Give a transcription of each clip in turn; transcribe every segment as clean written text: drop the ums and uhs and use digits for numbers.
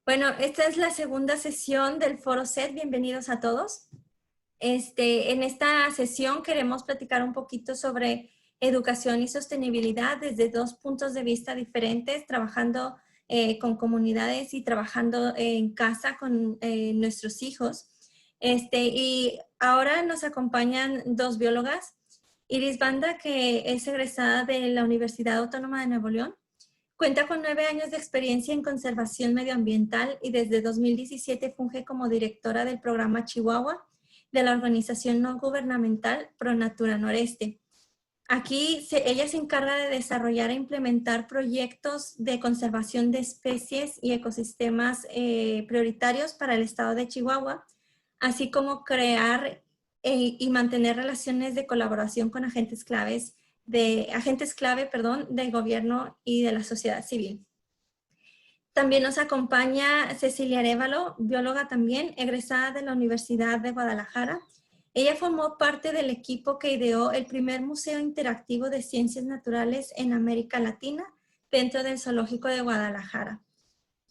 Bueno, esta es la segunda sesión del Foro SET. Bienvenidos a todos. En esta sesión queremos platicar un poquito sobre educación y sostenibilidad desde dos puntos de vista diferentes, trabajando con comunidades y trabajando en casa con nuestros hijos. Y ahora nos acompañan dos biólogas, Iris Banda, que es egresada de la Universidad Autónoma de Nuevo León. Cuenta con 9 años de experiencia en conservación medioambiental y desde 2017 funge como directora del programa Chihuahua de la organización no gubernamental ProNatura Noreste. Aquí ella se encarga de desarrollar e implementar proyectos de conservación de especies y ecosistemas prioritarios para el estado de Chihuahua, así como crear y mantener relaciones de colaboración con agentes clave del gobierno y de la sociedad civil. También nos acompaña Cecilia Arévalo, bióloga también, egresada de la Universidad de Guadalajara. Ella formó parte del equipo que ideó el primer museo interactivo de ciencias naturales en América Latina dentro del Zoológico de Guadalajara.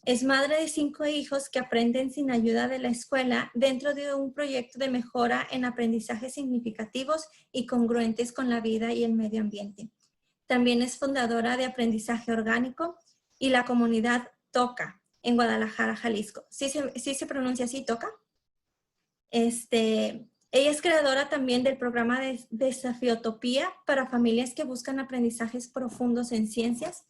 Es madre de 5 hijos que aprenden sin ayuda de la escuela dentro de un proyecto de mejora en aprendizajes significativos y congruentes con la vida y el medio ambiente. También es fundadora de Aprendizaje Orgánico y la comunidad Toca en Guadalajara, Jalisco. ¿Sí se pronuncia así, Toca? Ella es creadora también del programa de Desafiotopía para familias que buscan aprendizajes profundos en ciencias.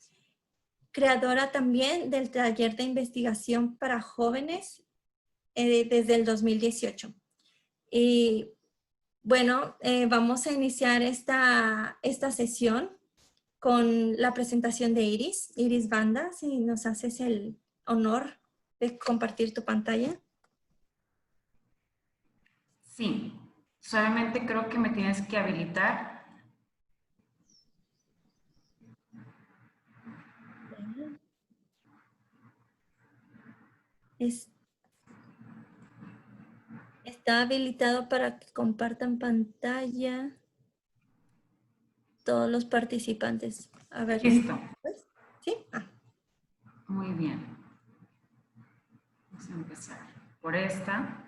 Creadora también del taller de investigación para jóvenes desde el 2018. Y bueno, vamos a iniciar esta sesión con la presentación de Iris Banda, si nos haces el honor de compartir tu pantalla. Sí, solamente creo que me tienes que habilitar. Está habilitado para que compartan pantalla todos los participantes. A ver. Listo. ¿Sí? Muy bien. Vamos a empezar por esta.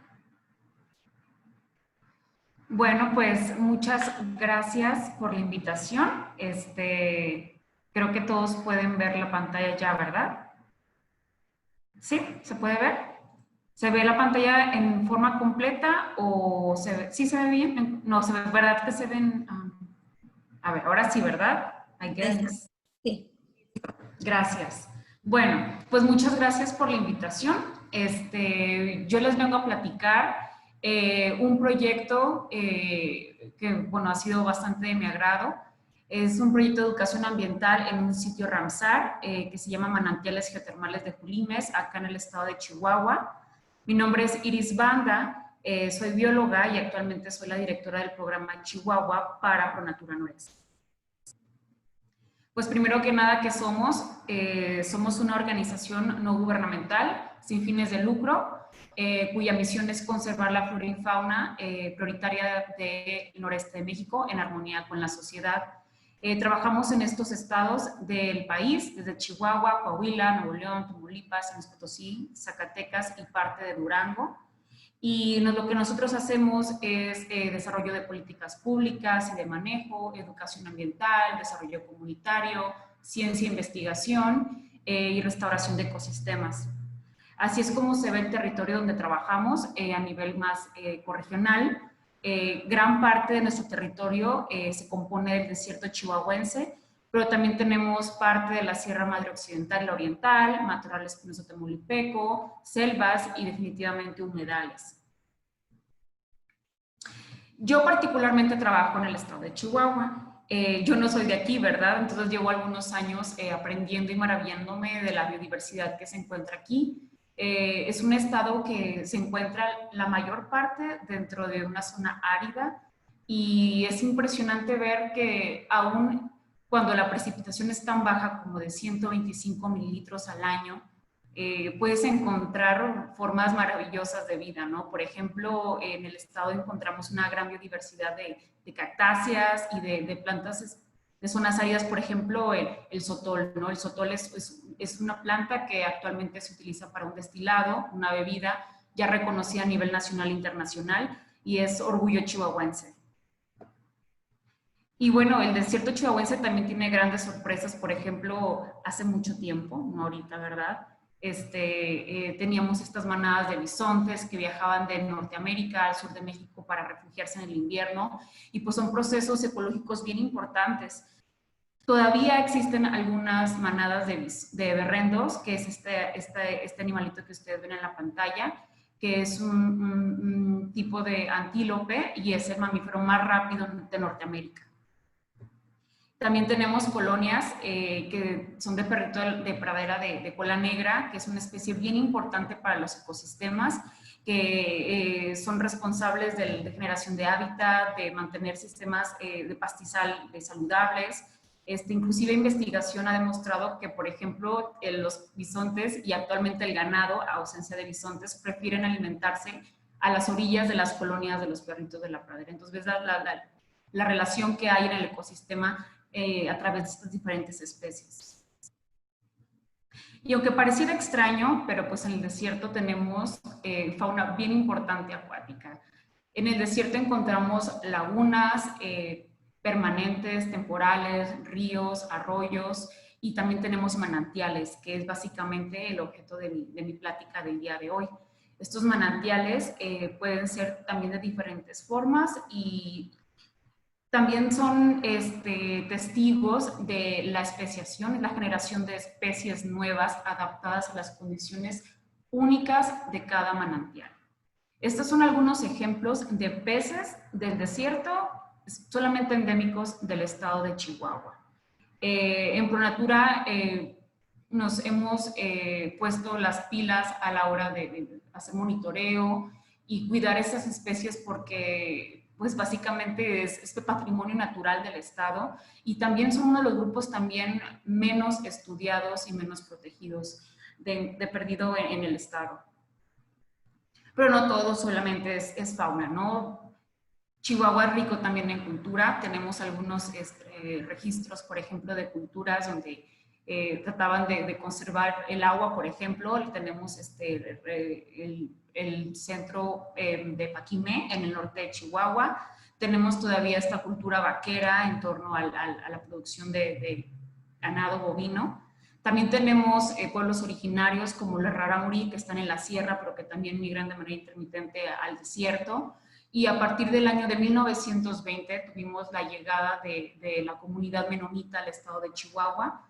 Bueno, pues muchas gracias por la invitación. Creo que todos pueden ver la pantalla ya, ¿verdad? ¿Sí? ¿Se puede ver? ¿Se ve la pantalla en forma completa o se ve? ¿Sí se ve bien? No, se ve, ¿verdad que se ven? A ver, ahora sí, ¿verdad? I guess. Sí. Gracias. Bueno, pues muchas gracias por la invitación. Yo les vengo a platicar un proyecto que, bueno, ha sido bastante de mi agrado. Es un proyecto de educación ambiental en un sitio Ramsar que se llama Manantiales Geotermales de Julimes, acá en el estado de Chihuahua. Mi nombre es Iris Banda, soy bióloga y actualmente soy la directora del programa Chihuahua para ProNatura Noreste. Pues primero que nada, ¿qué somos? Somos una organización no gubernamental sin fines de lucro, cuya misión es conservar la flora y fauna prioritaria del noreste de México en armonía con la sociedad. Trabajamos en estos estados del país, desde Chihuahua, Coahuila, Nuevo León, Tamaulipas, San Luis Potosí, Zacatecas y parte de Durango. Y lo que nosotros hacemos es desarrollo de políticas públicas y de manejo, educación ambiental, desarrollo comunitario, ciencia e investigación y restauración de ecosistemas. Así es como se ve el territorio donde trabajamos a nivel más corregional. Gran parte de nuestro territorio se compone del desierto chihuahuense, pero también tenemos parte de la Sierra Madre Occidental y la Oriental, matorral espinoso tamaulipeco, selvas y definitivamente humedales. Yo particularmente trabajo en el estado de Chihuahua. Yo no soy de aquí, ¿verdad? Entonces llevo algunos años aprendiendo y maravillándome de la biodiversidad que se encuentra aquí. Es un estado que se encuentra la mayor parte dentro de una zona árida y es impresionante ver que aún cuando la precipitación es tan baja como de 125 mililitros al año, puedes encontrar formas maravillosas de vida, ¿no? Por ejemplo, en el estado encontramos una gran biodiversidad de cactáceas y de plantas De zonas áridas, por ejemplo, el sotol, ¿no? El sotol es una planta que actualmente se utiliza para un destilado, una bebida ya reconocida a nivel nacional e internacional, y es orgullo chihuahuense. Y bueno, el desierto chihuahuense también tiene grandes sorpresas. Por ejemplo, hace mucho tiempo, no ahorita, ¿verdad? Teníamos estas manadas de bisontes que viajaban de Norteamérica al sur de México para refugiarse en el invierno, y pues son procesos ecológicos bien importantes. Todavía existen algunas manadas de berrendos, que es este animalito que ustedes ven en la pantalla, que es un tipo de antílope y es el mamífero más rápido de Norteamérica. También tenemos colonias que son de perrito de pradera de cola negra, que es una especie bien importante para los ecosistemas, que son responsables de generación de hábitat, de mantener sistemas de pastizal saludables. Inclusive investigación ha demostrado que, por ejemplo, los bisontes y actualmente el ganado, a ausencia de bisontes, prefieren alimentarse a las orillas de las colonias de los perritos de la pradera. Entonces, ves la relación que hay en el ecosistema a través de estas diferentes especies. Y aunque pareciera extraño, pero pues en el desierto tenemos fauna bien importante acuática. En el desierto encontramos lagunas permanentes, temporales, ríos, arroyos, y también tenemos manantiales, que es básicamente el objeto de mi plática del día de hoy. Estos manantiales pueden ser también de diferentes formas y también son testigos de la especiación, la generación de especies nuevas adaptadas a las condiciones únicas de cada manantial. Estos son algunos ejemplos de peces del desierto solamente endémicos del estado de Chihuahua. En Pronatura nos hemos puesto las pilas a la hora de hacer monitoreo y cuidar estas especies porque pues básicamente es este patrimonio natural del estado, y también son uno de los grupos también menos estudiados y menos protegidos de perdido en el estado. Pero no todo solamente es fauna, ¿no? Chihuahua es rico también en cultura. Tenemos algunos registros, por ejemplo, de culturas donde trataban de conservar el agua, por ejemplo. Tenemos el centro de Paquimé, en el norte de Chihuahua. Tenemos todavía esta cultura vaquera en torno a la producción de ganado bovino. También tenemos pueblos originarios como los Rarámuri, que están en la sierra, pero que también migran de manera intermitente al desierto. Y a partir del año de 1920 tuvimos la llegada de la comunidad menonita al estado de Chihuahua.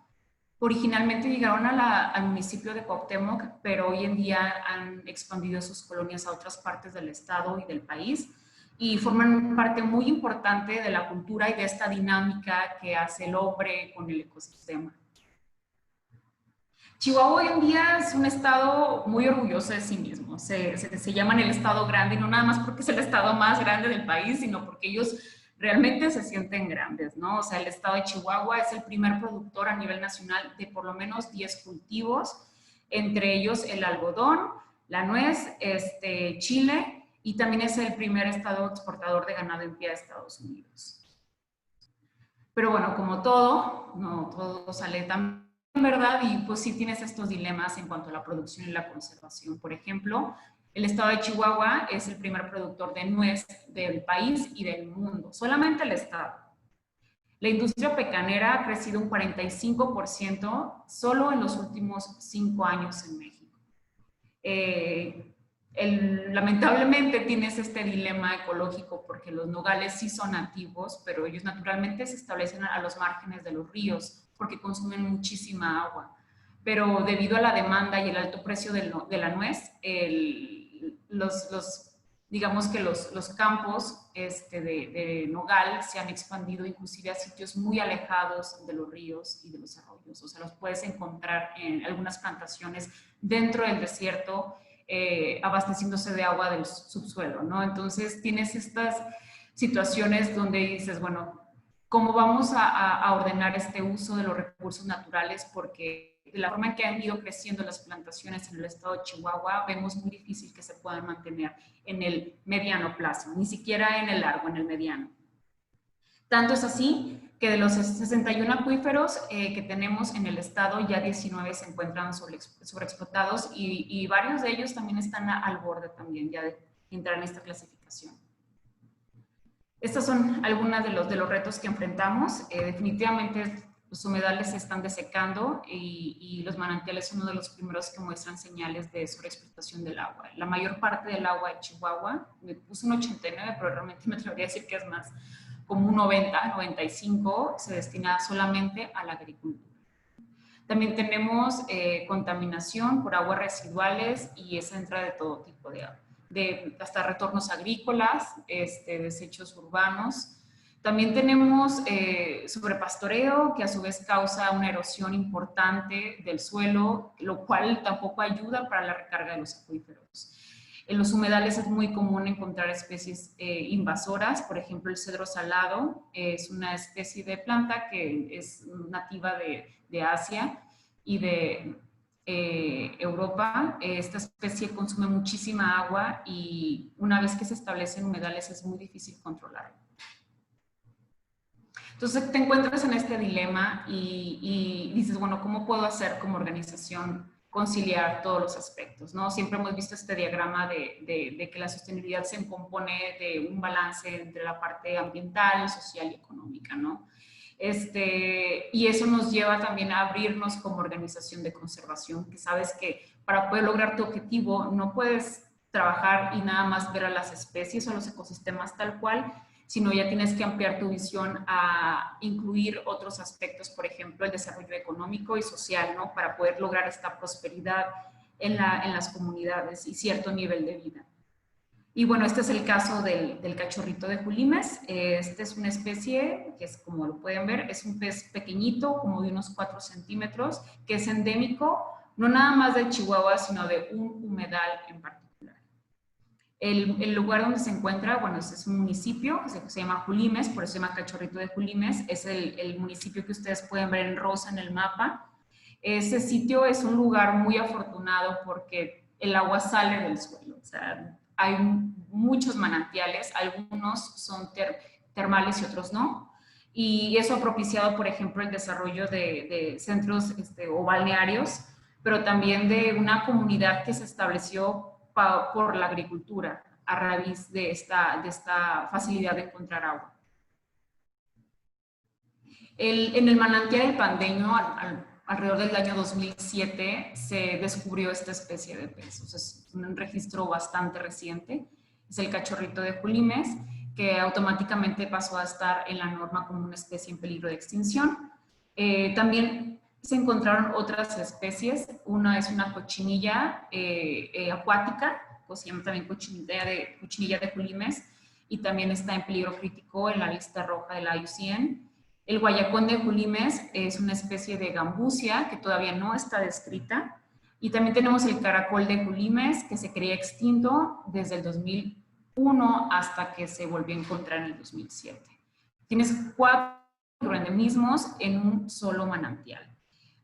Originalmente llegaron al municipio de Cuauhtémoc, pero hoy en día han expandido sus colonias a otras partes del estado y del país, y forman parte muy importante de la cultura y de esta dinámica que hace el hombre con el ecosistema. Chihuahua hoy en día es un estado muy orgulloso de sí mismo. Se llaman el estado grande, y no nada más porque es el estado más grande del país, sino porque ellos realmente se sienten grandes, ¿no? O sea, el estado de Chihuahua es el primer productor a nivel nacional de por lo menos 10 cultivos, entre ellos el algodón, la nuez, chile, y también es el primer estado exportador de ganado en pie a Estados Unidos. Pero bueno, como todo, no todo sale tan verdad, y pues sí tienes estos dilemas en cuanto a la producción y la conservación. Por ejemplo, el estado de Chihuahua es el primer productor de nuez del país y del mundo, solamente el estado. La industria pecanera ha crecido un 45% solo en los últimos 5 años en México. Lamentablemente tienes este dilema ecológico porque los nogales sí son nativos, pero ellos naturalmente se establecen a los márgenes de los ríos porque consumen muchísima agua. Pero debido a la demanda y el alto precio de la nuez, digamos que los campos de nogal se han expandido inclusive a sitios muy alejados de los ríos y de los arroyos. O sea, los puedes encontrar en algunas plantaciones dentro del desierto, abasteciéndose de agua del subsuelo, ¿no? Entonces tienes estas situaciones donde dices, bueno, ¿cómo vamos a ordenar este uso de los recursos naturales? Porque de la forma en que han ido creciendo las plantaciones en el estado de Chihuahua, vemos muy difícil que se puedan mantener en el mediano plazo, ni siquiera en el largo, en el mediano. Tanto es así que de los 61 acuíferos que tenemos en el estado, ya 19 se encuentran sobreexplotados y varios de ellos también están al borde también ya de entrar en esta clasificación. Estos son algunos de los retos que enfrentamos. Definitivamente los humedales se están desecando y los manantiales son uno de los primeros que muestran señales de sobreexplotación del agua. La mayor parte del agua de Chihuahua, me puse un 89, pero realmente me atrevería a decir que es más, como un 90, 95, se destina solamente a la agricultura. También tenemos contaminación por aguas residuales y esa entra de todo tipo de agua, hasta retornos agrícolas, desechos urbanos. También tenemos sobrepastoreo, que a su vez causa una erosión importante del suelo, lo cual tampoco ayuda para la recarga de los acuíferos. En los humedales es muy común encontrar especies invasoras, por ejemplo el cedro salado es una especie de planta que es nativa de Asia y de Europa. Esta especie consume muchísima agua y una vez que se establecen humedales es muy difícil controlarlo. Entonces te encuentras en este dilema y dices, bueno, ¿cómo puedo hacer como organización conciliar todos los aspectos, ¿no? Siempre hemos visto este diagrama de que la sostenibilidad se compone de un balance entre la parte ambiental, social y económica, ¿no? Y eso nos lleva también a abrirnos como organización de conservación, que sabes que para poder lograr tu objetivo no puedes trabajar y nada más ver a las especies o a los ecosistemas tal cual, sino ya tienes que ampliar tu visión a incluir otros aspectos, por ejemplo, el desarrollo económico y social, ¿no? Para poder lograr esta prosperidad en las comunidades y cierto nivel de vida. Y bueno, este es el caso del cachorrito de Julimes. Esta es una especie que es, como lo pueden ver, es un pez pequeñito, como de unos 4 centímetros, que es endémico, no nada más de Chihuahua, sino de un humedal en particular. El lugar donde se encuentra, bueno, es un municipio que se llama Julimes, por eso se llama Cachorrito de Julimes, es el municipio que ustedes pueden ver en rosa en el mapa. Ese sitio es un lugar muy afortunado porque el agua sale del suelo, o sea, hay muchos manantiales, algunos son termales y otros no, y eso ha propiciado, por ejemplo, el desarrollo de centros o balnearios, pero también de una comunidad que se estableció por la agricultura a raíz de esta facilidad de encontrar agua. En el manantial del Pandeño, alrededor del año 2007, se descubrió esta especie de pez. O sea, es un registro bastante reciente. Es el cachorrito de Julimes, que automáticamente pasó a estar en la norma como una especie en peligro de extinción. También se encontraron otras especies. Una es una cochinilla acuática, o se llama también cochinilla de Julimes, y también está en peligro crítico en la lista roja de la IUCN. El guayacón de Julimes es una especie de gambusia que todavía no está descrita. Y también tenemos el caracol de Julimes, que se creía extinto desde el 2001 hasta que se volvió a encontrar en el 2007. Tienes 4 endemismos en un solo manantial.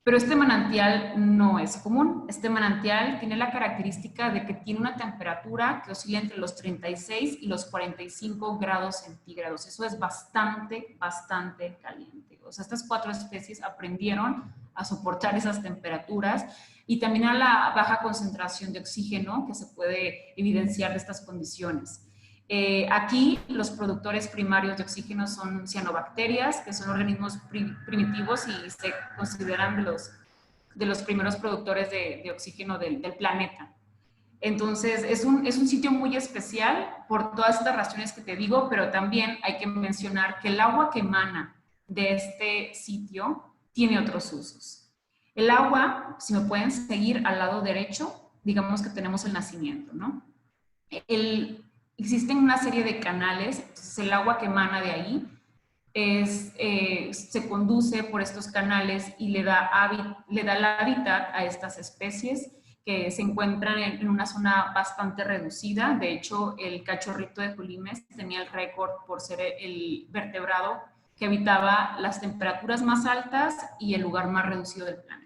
Pero este manantial no es común. Este manantial tiene la característica de que tiene una temperatura que oscila entre los 36 y los 45 grados centígrados. Eso es bastante, bastante caliente. O sea, estas 4 especies aprendieron a soportar esas temperaturas y también a la baja concentración de oxígeno que se puede evidenciar de estas condiciones. Aquí los productores primarios de oxígeno son cianobacterias, que son organismos primitivos y se consideran de los primeros productores de oxígeno del planeta. Entonces es un sitio muy especial por todas estas razones que te digo, pero también hay que mencionar que el agua que emana de este sitio tiene otros usos. El agua, si me pueden seguir al lado derecho, digamos que tenemos el nacimiento, ¿no? Existen una serie de canales, entonces el agua que emana de ahí se conduce por estos canales y le da el hábitat a estas especies que se encuentran en una zona bastante reducida. De hecho, el cachorrito de Julimes tenía el récord por ser el vertebrado que habitaba las temperaturas más altas y el lugar más reducido del planeta,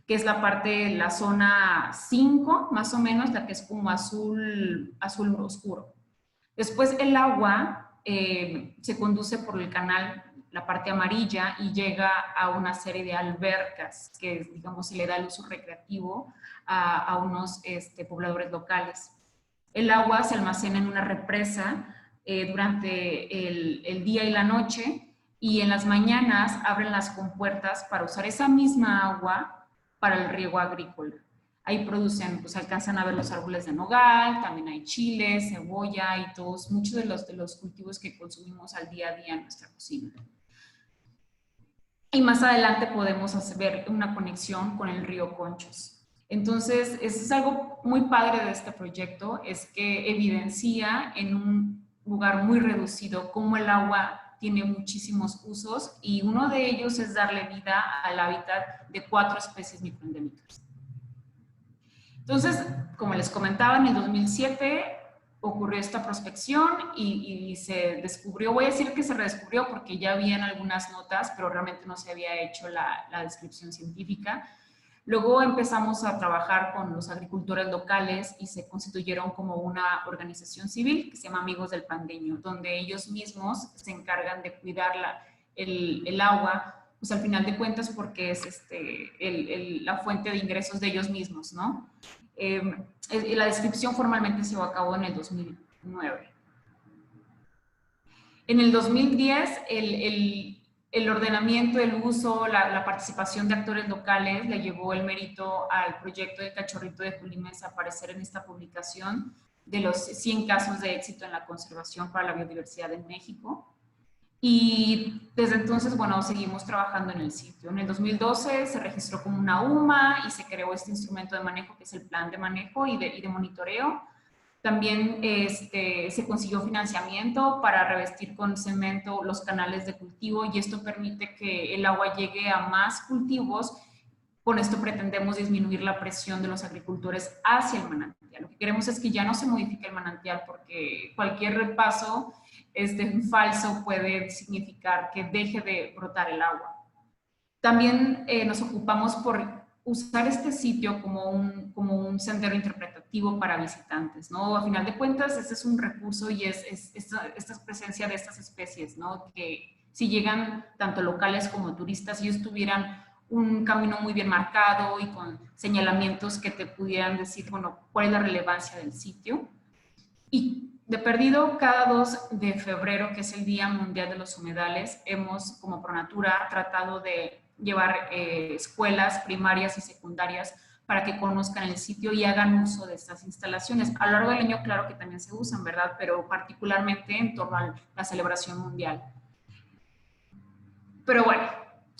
que es la zona 5, más o menos, la que es como azul oscuro. Después el agua se conduce por el canal la parte amarilla y llega a una serie de albercas que, digamos, se le da el uso recreativo a unos pobladores locales. El agua se almacena en una represa durante el día y la noche, y en las mañanas abren las compuertas para usar esa misma agua para el riego agrícola. Ahí producen, pues alcanzan a ver los árboles de nogal, también hay chile, cebolla y todos, muchos de los cultivos que consumimos al día a día en nuestra cocina. Y más adelante podemos ver una conexión con el río Conchos. Entonces, eso es algo muy padre de este proyecto, es que evidencia en un lugar muy reducido cómo el agua tiene muchísimos usos, y uno de ellos es darle vida al hábitat de 4 especies microendémicas. Entonces, como les comentaba, en el 2007 ocurrió esta prospección y se descubrió, voy a decir que se redescubrió porque ya habían algunas notas, pero realmente no se había hecho la descripción científica. Luego empezamos a trabajar con los agricultores locales y se constituyeron como una organización civil que se llama Amigos del Pandeño, donde ellos mismos se encargan de cuidar el agua, pues al final de cuentas porque es la fuente de ingresos de ellos mismos, ¿no? La descripción formalmente se llevó a cabo en el 2009. En el 2010, el ordenamiento, el uso, la participación de actores locales le llevó el mérito al proyecto de Cachorrito de Julimes a aparecer en esta publicación de los 100 casos de éxito en la conservación para la biodiversidad en México. Y desde entonces, bueno, seguimos trabajando en el sitio. En el 2012 se registró como una UMA y se creó este instrumento de manejo que es el plan de manejo y de monitoreo. También se consiguió financiamiento para revestir con cemento los canales de cultivo, y esto permite que el agua llegue a más cultivos. Con esto pretendemos disminuir la presión de los agricultores hacia el manantial. Lo que queremos es que ya no se modifique el manantial, porque cualquier repaso falso puede significar que deje de brotar el agua. También nos ocupamos por usar este sitio como un sendero interpretativo para visitantes, ¿no? A final de cuentas, este es un recurso y es esta presencia de estas especies, ¿no? Que si llegan tanto locales como turistas, ellos tuvieran un camino muy bien marcado y con señalamientos que te pudieran decir, bueno, cuál es la relevancia del sitio. Y de perdido, cada 2 de febrero, que es el Día Mundial de los Humedales, hemos, como Pronatura, tratado de llevar escuelas primarias y secundarias para que conozcan el sitio y hagan uso de estas instalaciones. A lo largo del año, claro que también se usan, ¿verdad? Pero particularmente en torno a la celebración mundial. Pero bueno,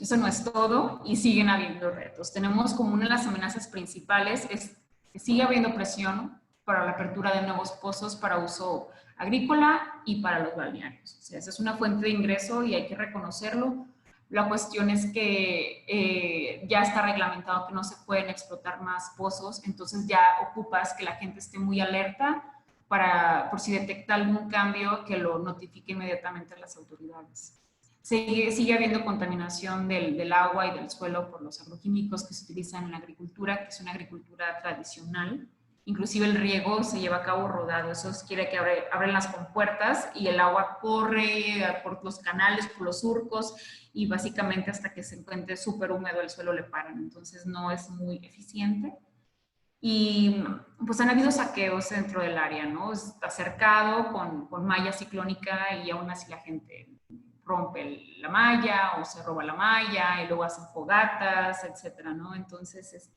eso no es todo y siguen habiendo retos. Tenemos como una de las amenazas principales es que sigue habiendo presión para la apertura de nuevos pozos para uso agrícola y para los balnearios. O sea, esa es una fuente de ingreso y hay que reconocerlo. La cuestión es que ya está reglamentado que no se pueden explotar más pozos, entonces ya ocupas que la gente esté muy alerta por si detecta algún cambio, que lo notifique inmediatamente a las autoridades. Sigue habiendo contaminación del agua y del suelo por los agroquímicos que se utilizan en la agricultura, que es una agricultura tradicional. Inclusive el riego se lleva a cabo rodado, eso quiere que abren las compuertas y el agua corre por los canales, por los surcos, y básicamente hasta que se encuentre súper húmedo el suelo le paran, entonces no es muy eficiente. Y pues han habido saqueos dentro del área, ¿no? Está cercado con malla ciclónica y aún así la gente rompe la malla o se roba la malla y luego hacen fogatas, etcétera, ¿no? Entonces,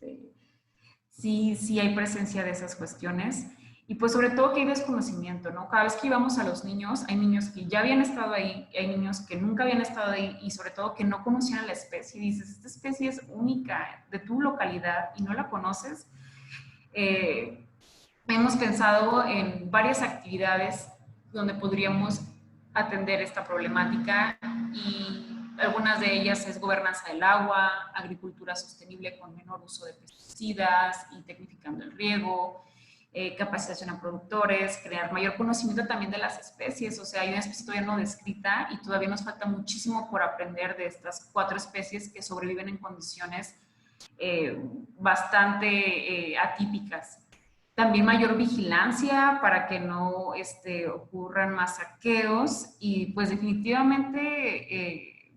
sí hay presencia de esas cuestiones. Y pues sobre todo que hay desconocimiento, ¿no? Cada vez que íbamos a los niños, hay niños que ya habían estado ahí, hay niños que nunca habían estado ahí y sobre todo que no conocían a la especie. Y dices, esta especie es única de tu localidad y no la conoces. Hemos pensado en varias actividades donde podríamos atender esta problemática y algunas de ellas es gobernanza del agua, agricultura sostenible con menor uso de pesticidas y tecnificando el riego, capacitación a productores, crear mayor conocimiento también de las especies. O sea, hay una especie todavía no descrita y todavía nos falta muchísimo por aprender de estas 4 especies que sobreviven en condiciones bastante atípicas. También mayor vigilancia para que no ocurran más saqueos y pues definitivamente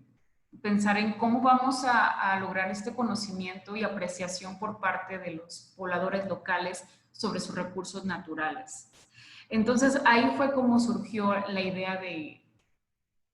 pensar en cómo vamos a lograr este conocimiento y apreciación por parte de los pobladores locales sobre sus recursos naturales. Entonces ahí fue como surgió la idea de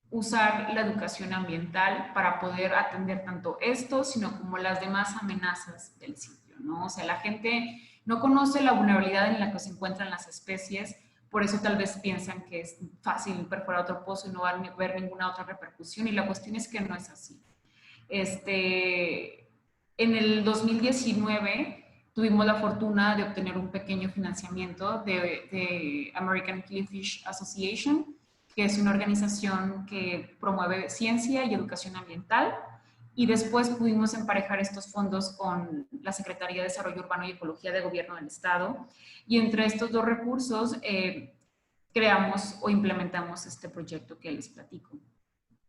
usar la educación ambiental para poder atender tanto esto, sino como las demás amenazas del sitio, ¿no? O sea, la gente no conoce la vulnerabilidad en la que se encuentran las especies, por eso tal vez piensan que es fácil perforar otro pozo y no va a haber ninguna otra repercusión, y la cuestión es que no es así. En el 2019 tuvimos la fortuna de obtener un pequeño financiamiento de American Killifish Association, que es una organización que promueve ciencia y educación ambiental, y después pudimos emparejar estos fondos con la Secretaría de Desarrollo Urbano y Ecología de Gobierno del Estado, y entre estos dos recursos creamos o implementamos este proyecto que les platico.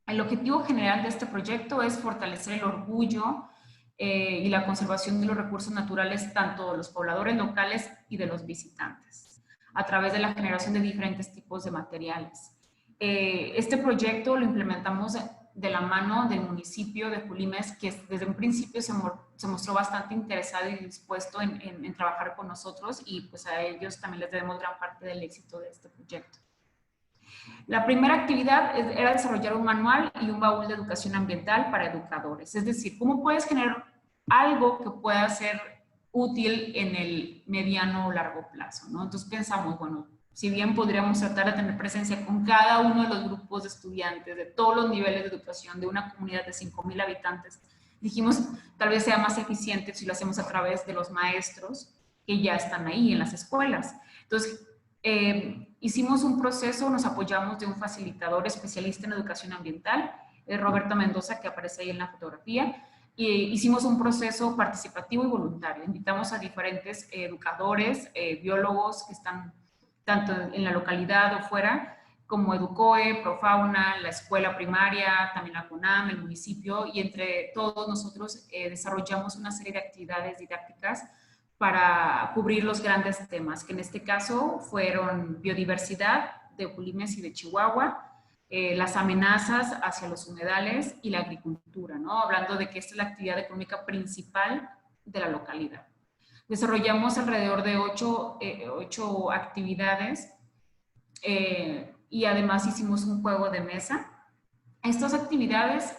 El objetivo general de este proyecto es fortalecer el orgullo y la conservación de los recursos naturales, tanto de los pobladores locales y de los visitantes, a través de la generación de diferentes tipos de materiales. Este proyecto lo implementamos de la mano del municipio de Julimes, que desde un principio se mostró bastante interesado y dispuesto en trabajar con nosotros, y pues a ellos también les debemos gran parte del éxito de este proyecto. La primera actividad era desarrollar un manual y un baúl de educación ambiental para educadores. Es decir, ¿cómo puedes generar algo que pueda ser útil en el mediano o largo plazo, ¿no? Entonces pensamos, bueno, si bien podríamos tratar de tener presencia con cada uno de los grupos de estudiantes de todos los niveles de educación de una comunidad de 5,000 habitantes, dijimos, tal vez sea más eficiente si lo hacemos a través de los maestros que ya están ahí en las escuelas. Entonces, hicimos un proceso, nos apoyamos de un facilitador especialista en educación ambiental, Roberto Mendoza, que aparece ahí en la fotografía, y hicimos un proceso participativo y voluntario. Invitamos a diferentes educadores, biólogos que están tanto en la localidad o fuera, como Educoe, Profauna, la escuela primaria, también la CONAM, el municipio, y entre todos nosotros desarrollamos una serie de actividades didácticas para cubrir los grandes temas, que en este caso fueron biodiversidad de Julimes y de Chihuahua, las amenazas hacia los humedales y la agricultura, ¿no? Hablando de que esta es la actividad económica principal de la localidad. Desarrollamos alrededor de 8 actividades y además hicimos un juego de mesa. Estas actividades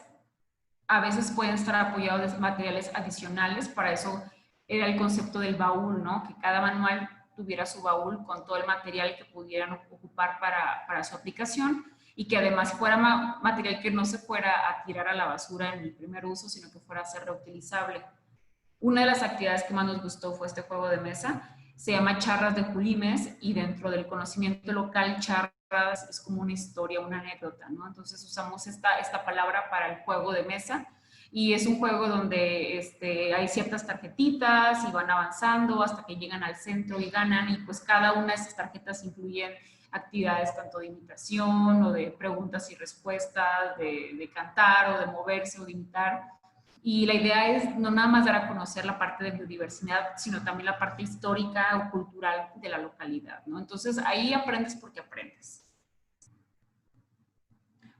a veces pueden estar apoyadas de materiales adicionales, para eso era el concepto del baúl, ¿no? Que cada manual tuviera su baúl con todo el material que pudieran ocupar para su aplicación, y que además fuera material que no se fuera a tirar a la basura en el primer uso, sino que fuera a ser reutilizable. Una de las actividades que más nos gustó fue este juego de mesa. Se llama Charras de Julimes, y dentro del conocimiento local, charras es como una historia, una anécdota, ¿no? Entonces usamos esta palabra para el juego de mesa, y es un juego donde hay ciertas tarjetitas y van avanzando hasta que llegan al centro y ganan, y pues cada una de esas tarjetas incluyen actividades tanto de imitación o de preguntas y respuestas, de cantar o de moverse o de imitar. Y la idea es no nada más dar a conocer la parte de biodiversidad, sino también la parte histórica o cultural de la localidad, ¿no? Entonces ahí aprendes porque aprendes.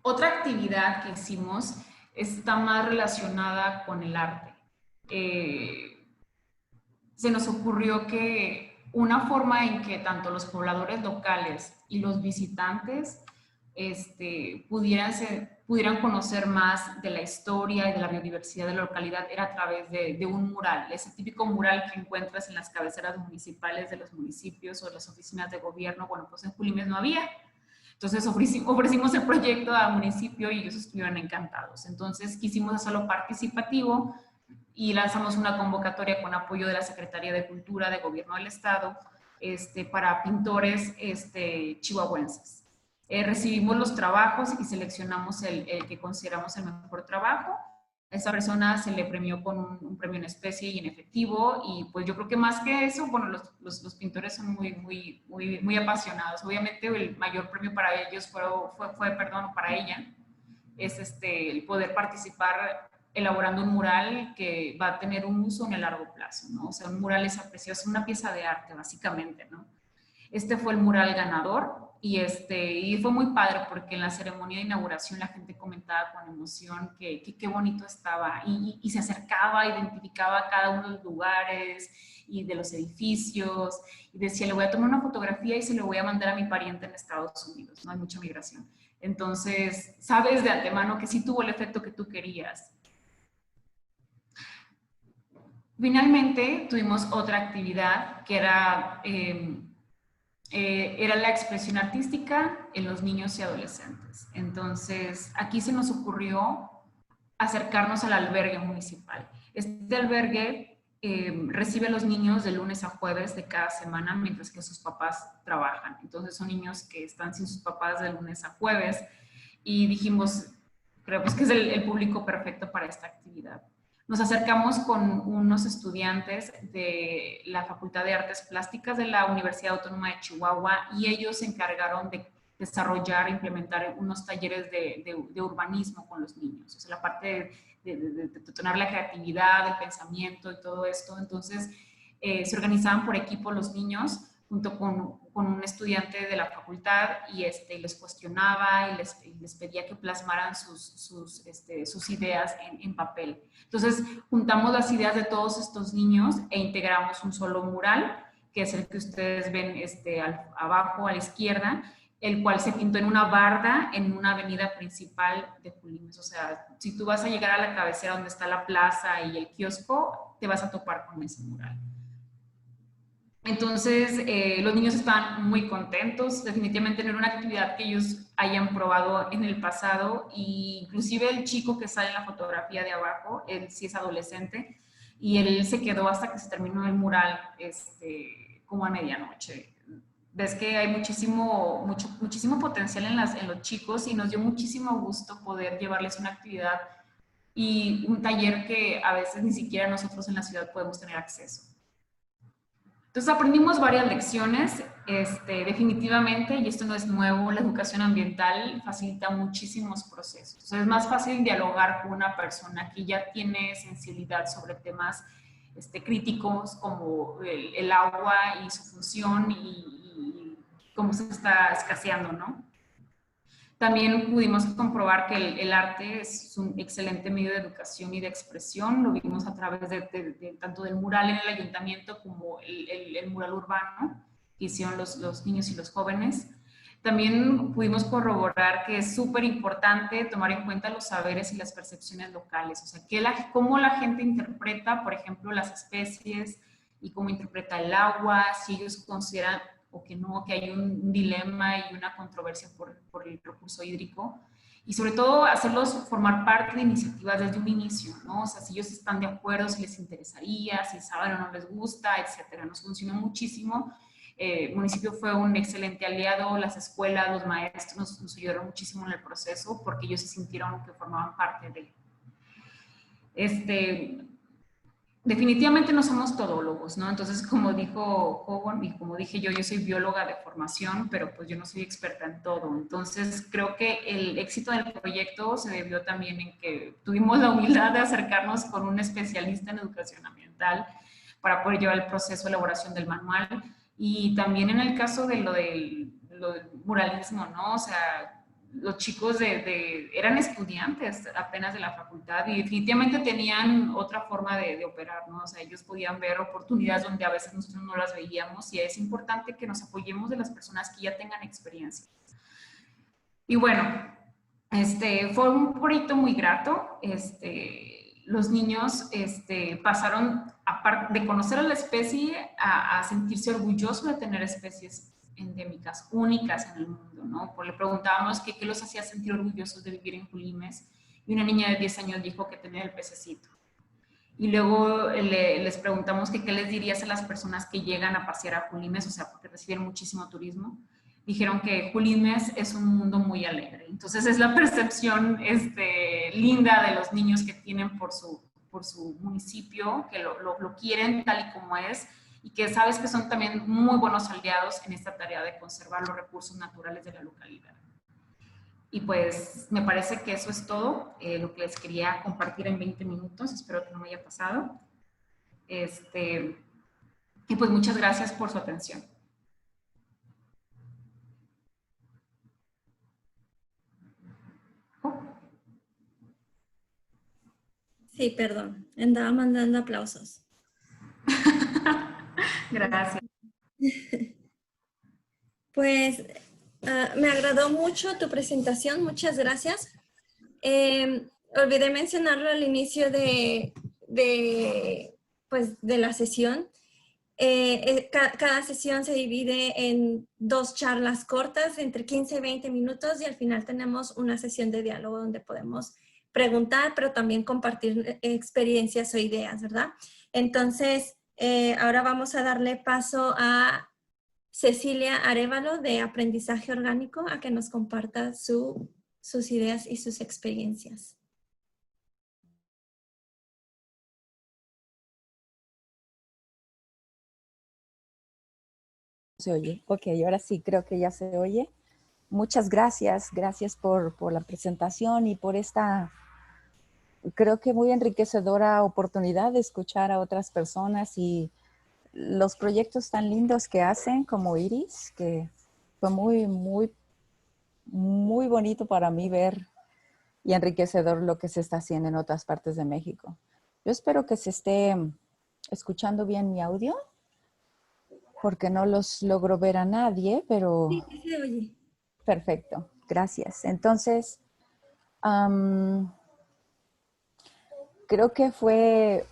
Otra actividad que hicimos está más relacionada con el arte. Se nos ocurrió que una forma en que tanto los pobladores locales y los visitantes pudieran conocer más de la historia y de la biodiversidad de la localidad era a través de un mural, ese típico mural que encuentras en las cabeceras municipales de los municipios o las oficinas de gobierno. Bueno, pues en Julimes no había. Entonces ofrecimos el proyecto al municipio y ellos estuvieron encantados. Entonces quisimos hacerlo participativo y lanzamos una convocatoria con apoyo de la Secretaría de Cultura de Gobierno del Estado para pintores chihuahuenses. Recibimos los trabajos y seleccionamos el que consideramos el mejor trabajo. A esa persona se le premió con un premio en especie y en efectivo, y pues yo creo que más que eso, bueno, los pintores son muy apasionados. Obviamente el mayor premio para ellos para ella, es el poder participar elaborando un mural que va a tener un uso en el largo plazo, ¿no? O sea, un mural es precioso, una pieza de arte básicamente, ¿no? Este fue el mural ganador. y fue muy padre porque en la ceremonia de inauguración la gente comentaba con emoción que qué bonito estaba y se acercaba, identificaba cada uno de los lugares y de los edificios y decía, le voy a tomar una fotografía y se lo voy a mandar a mi pariente en Estados Unidos, no hay mucha migración. Entonces, sabes de antemano que sí tuvo el efecto que tú querías. Finalmente, tuvimos otra actividad que era la expresión artística en los niños y adolescentes. Entonces, aquí se nos ocurrió acercarnos al albergue municipal. Este albergue recibe a los niños de lunes a jueves de cada semana, mientras que sus papás trabajan. Entonces, son niños que están sin sus papás de lunes a jueves y dijimos, creo pues que es el público perfecto para esta actividad. Nos acercamos con unos estudiantes de la Facultad de Artes Plásticas de la Universidad Autónoma de Chihuahua y ellos se encargaron de desarrollar e implementar unos talleres de urbanismo con los niños. O sea, la parte de detonar la creatividad, el pensamiento y todo esto. Entonces, se organizaban por equipo los niños junto con un estudiante de la facultad y les cuestionaba y les pedía que plasmaran sus ideas en papel. Entonces, juntamos las ideas de todos estos niños e integramos un solo mural, que es el que ustedes ven abajo a la izquierda, el cual se pintó en una barda en una avenida principal de Julimes. O sea, si tú vas a llegar a la cabecera donde está la plaza y el kiosco, te vas a topar con ese mural. Entonces, los niños estaban muy contentos, definitivamente no era una actividad que ellos hayan probado en el pasado, e inclusive el chico que sale en la fotografía de abajo, él sí es adolescente, y él se quedó hasta que se terminó el mural como a medianoche. Ves que hay muchísimo potencial en los chicos y nos dio muchísimo gusto poder llevarles una actividad y un taller que a veces ni siquiera nosotros en la ciudad podemos tener acceso. Entonces aprendimos varias lecciones, definitivamente, y esto no es nuevo, la educación ambiental facilita muchísimos procesos. Entonces es más fácil dialogar con una persona que ya tiene sensibilidad sobre temas críticos como el agua y su función y cómo se está escaseando, ¿no? También pudimos comprobar que el arte es un excelente medio de educación y de expresión. Lo vimos a través tanto del mural en el ayuntamiento como el mural urbano que hicieron los niños y los jóvenes. También pudimos corroborar que es súper importante tomar en cuenta los saberes y las percepciones locales. O sea, cómo la gente interpreta, por ejemplo, las especies y cómo interpreta el agua, si ellos consideran o que no, que hay un dilema y una controversia por el recurso hídrico. Y sobre todo hacerlos formar parte de iniciativas desde un inicio, ¿no? O sea, si ellos están de acuerdo, si les interesaría, si saben o no les gusta, etcétera. Nos funcionó muchísimo. El municipio fue un excelente aliado, las escuelas, los maestros nos ayudaron muchísimo en el proceso porque ellos se sintieron que formaban parte de definitivamente no somos todólogos, ¿no? Entonces, como dijo Hogan y como dije yo soy bióloga de formación, pero pues yo no soy experta en todo. Entonces, creo que el éxito del proyecto se debió también en que tuvimos la humildad de acercarnos con un especialista en educación ambiental para poder llevar el proceso de elaboración del manual. Y también en el caso de lo del muralismo, ¿no? O sea, los chicos eran estudiantes apenas de la facultad y definitivamente tenían otra forma de operar, ¿no? O sea, ellos podían ver oportunidades donde a veces nosotros no las veíamos y es importante que nos apoyemos de las personas que ya tengan experiencia. Y bueno, fue un proyecto muy grato. Los niños pasaron, aparte de conocer a la especie, a sentirse orgullosos de tener especies endémicas, únicas en el mundo, ¿no? Pues le preguntábamos qué los hacía sentir orgullosos de vivir en Julimes y una niña de 10 años dijo que tenía el pececito. Y luego les preguntamos qué les dirías a las personas que llegan a pasear a Julimes, o sea, porque reciben muchísimo turismo. Dijeron que Julimes es un mundo muy alegre. Entonces es la percepción linda de los niños que tienen por su municipio, que lo quieren tal y como es, y que sabes que son también muy buenos aliados en esta tarea de conservar los recursos naturales de la localidad. Y pues me parece que eso es todo lo que les quería compartir en 20 minutos. Espero que no me haya pasado. Y pues muchas gracias por su atención. Sí, perdón, andaba mandando aplausos. Gracias. Pues me agradó mucho tu presentación, muchas gracias. Olvidé mencionarlo al inicio pues, de la sesión. Cada sesión se divide en 2 charlas cortas, entre 15 y 20 minutos, y al final tenemos una sesión de diálogo donde podemos preguntar, pero también compartir experiencias o ideas, ¿verdad? Entonces, ahora vamos a darle paso a Cecilia Arévalo de Aprendizaje Orgánico a que nos comparta sus ideas y sus experiencias. Se oye. Ok, ahora sí creo que ya se oye. Muchas gracias. Gracias por la presentación y por esta, creo que muy enriquecedora oportunidad de escuchar a otras personas y los proyectos tan lindos que hacen como Iris, que fue muy bonito para mí ver y enriquecedor lo que se está haciendo en otras partes de México. Yo espero que se esté escuchando bien mi audio, porque no los logro ver a nadie, pero... Sí, sí se oye. Perfecto, gracias. Entonces, creo que fue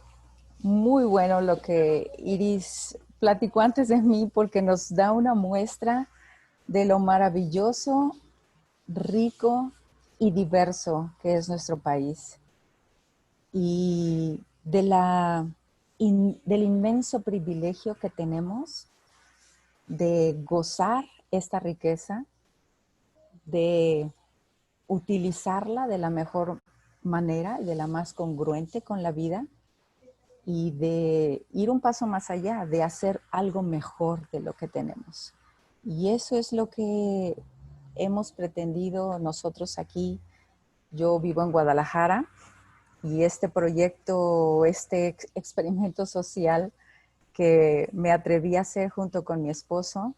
muy bueno lo que Iris platicó antes de mí, porque nos da una muestra de lo maravilloso, rico y diverso que es nuestro país y del inmenso privilegio que tenemos de gozar esta riqueza, de utilizarla de la mejor manera y de la más congruente con la vida y de ir un paso más allá, de hacer algo mejor de lo que tenemos. Y eso es lo que hemos pretendido nosotros aquí. Yo vivo en Guadalajara y este proyecto, este experimento social que me atreví a hacer junto con mi esposo,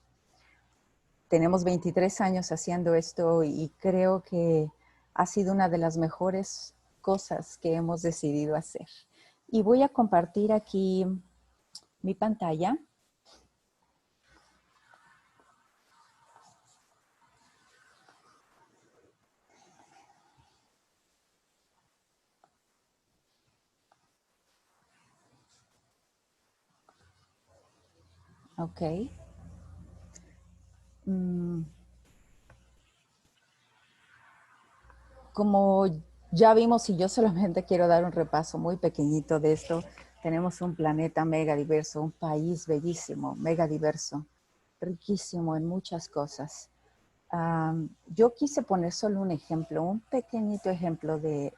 tenemos 23 años haciendo esto y creo que ha sido una de las mejores cosas que hemos decidido hacer. Y voy a compartir aquí mi pantalla. Ok. Como ya vimos, y yo solamente quiero dar un repaso muy pequeñito de esto, tenemos un planeta mega diverso, un país bellísimo, mega diverso, riquísimo en muchas cosas. Yo quise poner solo un ejemplo, un pequeñito ejemplo de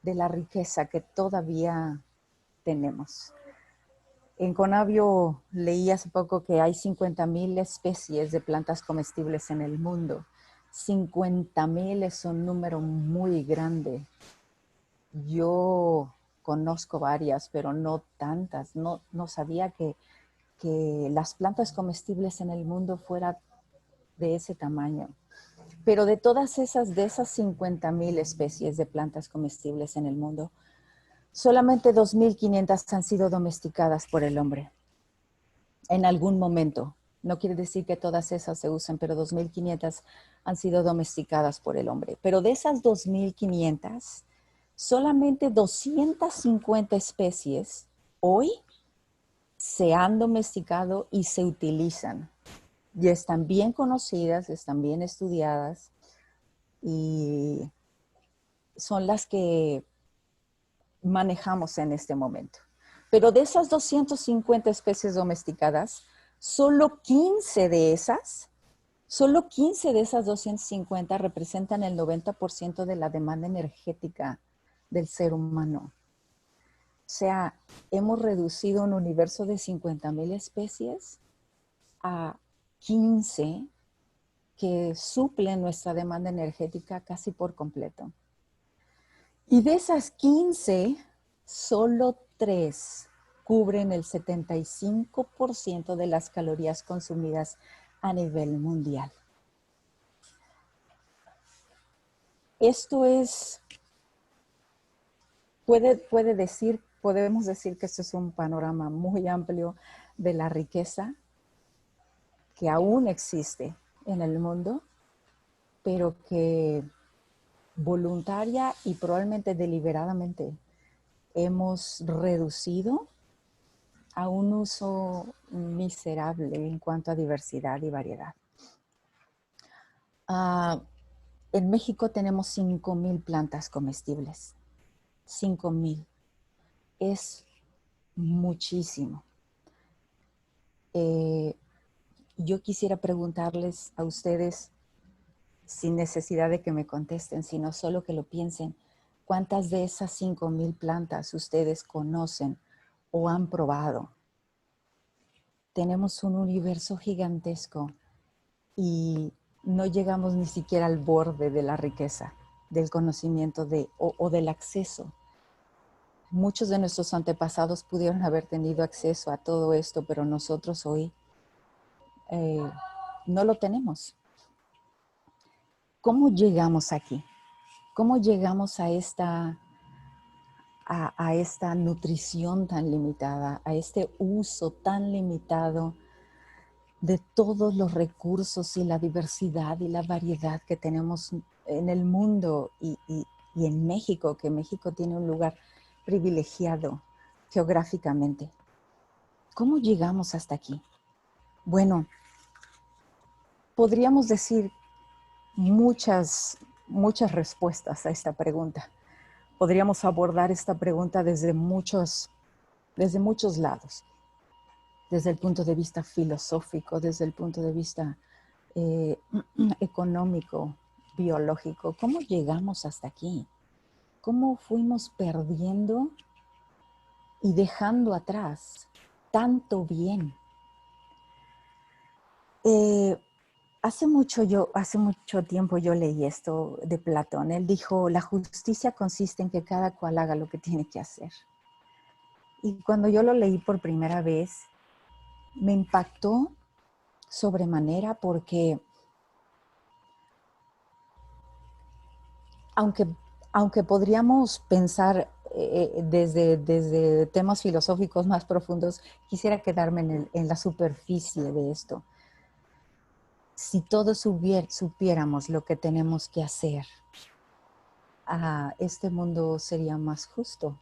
la riqueza que todavía tenemos. En Conavio leí hace poco que hay 50,000 especies de plantas comestibles en el mundo. 50,000 es un número muy grande. Yo conozco varias, pero no tantas. No sabía que las plantas comestibles en el mundo fueran de ese tamaño. Pero de esas 50,000 especies de plantas comestibles en el mundo, solamente 2,500 han sido domesticadas por el hombre en algún momento. No quiere decir que todas esas se usen, pero 2,500 han sido domesticadas por el hombre. Pero de esas 2,500, solamente 250 especies hoy se han domesticado y se utilizan. Y están bien conocidas, están bien estudiadas y son las que manejamos en este momento. Pero de esas 250 especies domesticadas, solo 15 de esas 250 representan el 90% de la demanda energética del ser humano. O sea, hemos reducido un universo de 50,000 especies a 15 que suplen nuestra demanda energética casi por completo. Y de esas 15, solo 3 cubren el 75% de las calorías consumidas a nivel mundial. Esto es podemos decir que esto es un panorama muy amplio de la riqueza que aún existe en el mundo, pero que voluntaria y probablemente deliberadamente hemos reducido a un uso miserable en cuanto a diversidad y variedad. En México tenemos 5,000 plantas comestibles. 5,000. Es muchísimo. Yo quisiera preguntarles a ustedes, sin necesidad de que me contesten, sino solo que lo piensen, ¿cuántas de esas 5,000 plantas ustedes conocen o han probado? Tenemos un universo gigantesco y no llegamos ni siquiera al borde de la riqueza, del conocimiento o del acceso. Muchos de nuestros antepasados pudieron haber tenido acceso a todo esto, pero nosotros hoy no lo tenemos. ¿Cómo llegamos aquí? ¿Cómo llegamos a esta nutrición tan limitada, a este uso tan limitado de todos los recursos y la diversidad y la variedad que tenemos en el mundo y en México, que México tiene un lugar privilegiado geográficamente? ¿Cómo llegamos hasta aquí? Bueno, podríamos decir muchas respuestas a esta pregunta. Podríamos abordar esta pregunta desde muchos lados. Desde el punto de vista filosófico, desde el punto de vista económico, biológico. ¿Cómo llegamos hasta aquí? ¿Cómo fuimos perdiendo y dejando atrás tanto bien? Hace mucho tiempo yo leí esto de Platón. Él dijo, la justicia consiste en que cada cual haga lo que tiene que hacer. Y cuando yo lo leí por primera vez, me impactó sobremanera porque aunque podríamos pensar desde temas filosóficos más profundos, quisiera quedarme en la superficie de esto. Si todos supiéramos lo que tenemos que hacer, este mundo sería más justo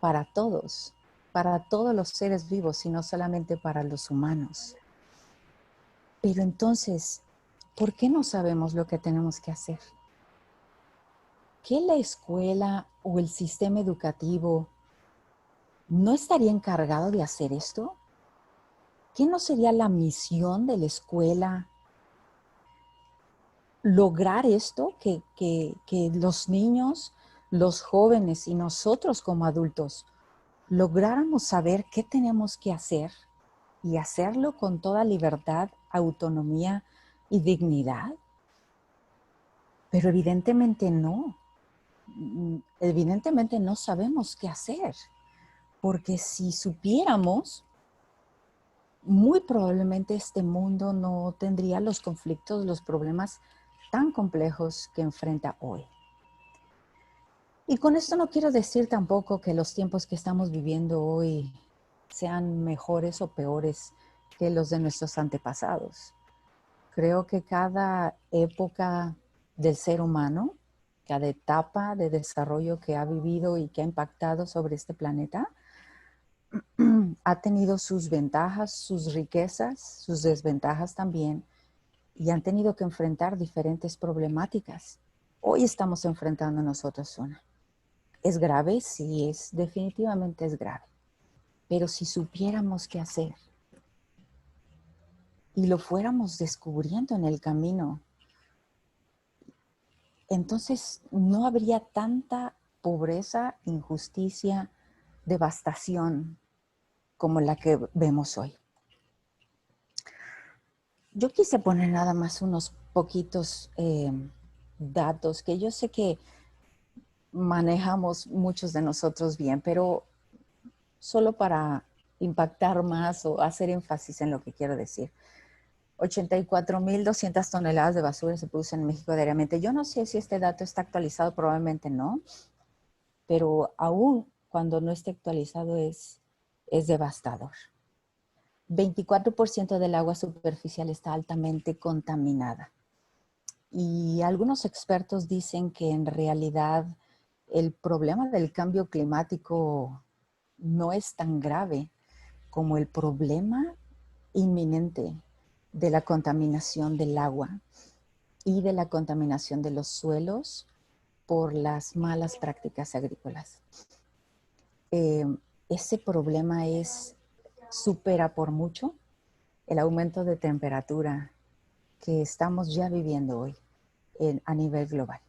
para todos los seres vivos y no solamente para los humanos. Pero entonces, ¿por qué no sabemos lo que tenemos que hacer? ¿Que la escuela o el sistema educativo no estaría encargado de hacer esto? ¿Qué no sería la misión de la escuela lograr esto? Que los niños, los jóvenes y nosotros como adultos lográramos saber qué tenemos que hacer y hacerlo con toda libertad, autonomía y dignidad. Pero evidentemente no. Evidentemente no sabemos qué hacer. Porque si supiéramos, muy probablemente este mundo no tendría los conflictos, los problemas tan complejos que enfrenta hoy. Y con esto no quiero decir tampoco que los tiempos que estamos viviendo hoy sean mejores o peores que los de nuestros antepasados. Creo que cada época del ser humano, cada etapa de desarrollo que ha vivido y que ha impactado sobre este planeta, ha tenido sus ventajas, sus riquezas, sus desventajas también, y han tenido que enfrentar diferentes problemáticas. Hoy estamos enfrentando nosotros una. ¿Es grave? Sí, definitivamente es grave. Pero si supiéramos qué hacer y lo fuéramos descubriendo en el camino, entonces no habría tanta pobreza, injusticia, devastación como la que vemos hoy. Yo quise poner nada más unos poquitos datos que yo sé que manejamos muchos de nosotros bien, pero solo para impactar más o hacer énfasis en lo que quiero decir. 84,200 toneladas de basura se producen en México diariamente. Yo no sé si este dato está actualizado, probablemente no, pero aún cuando no esté actualizado es devastador. 24% del agua superficial está altamente contaminada. Y algunos expertos dicen que en realidad el problema del cambio climático no es tan grave como el problema inminente de la contaminación del agua y de la contaminación de los suelos por las malas prácticas agrícolas. Ese problema supera por mucho el aumento de temperatura que estamos ya viviendo hoy a nivel global.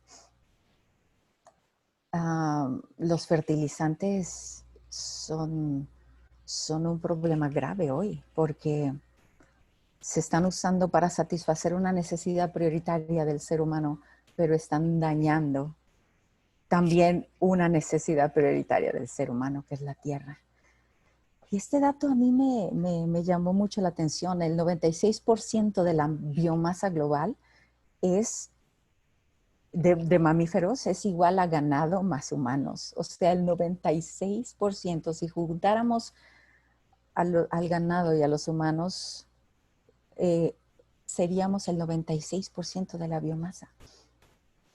Los fertilizantes son un problema grave hoy porque se están usando para satisfacer una necesidad prioritaria del ser humano, pero están dañando también una necesidad prioritaria del ser humano, que es la tierra. Y este dato a mí me llamó mucho la atención. El 96% de la biomasa global es de mamíferos es igual a ganado más humanos. O sea, el 96%, si juntáramos al ganado y a los humanos, seríamos el 96% de la biomasa.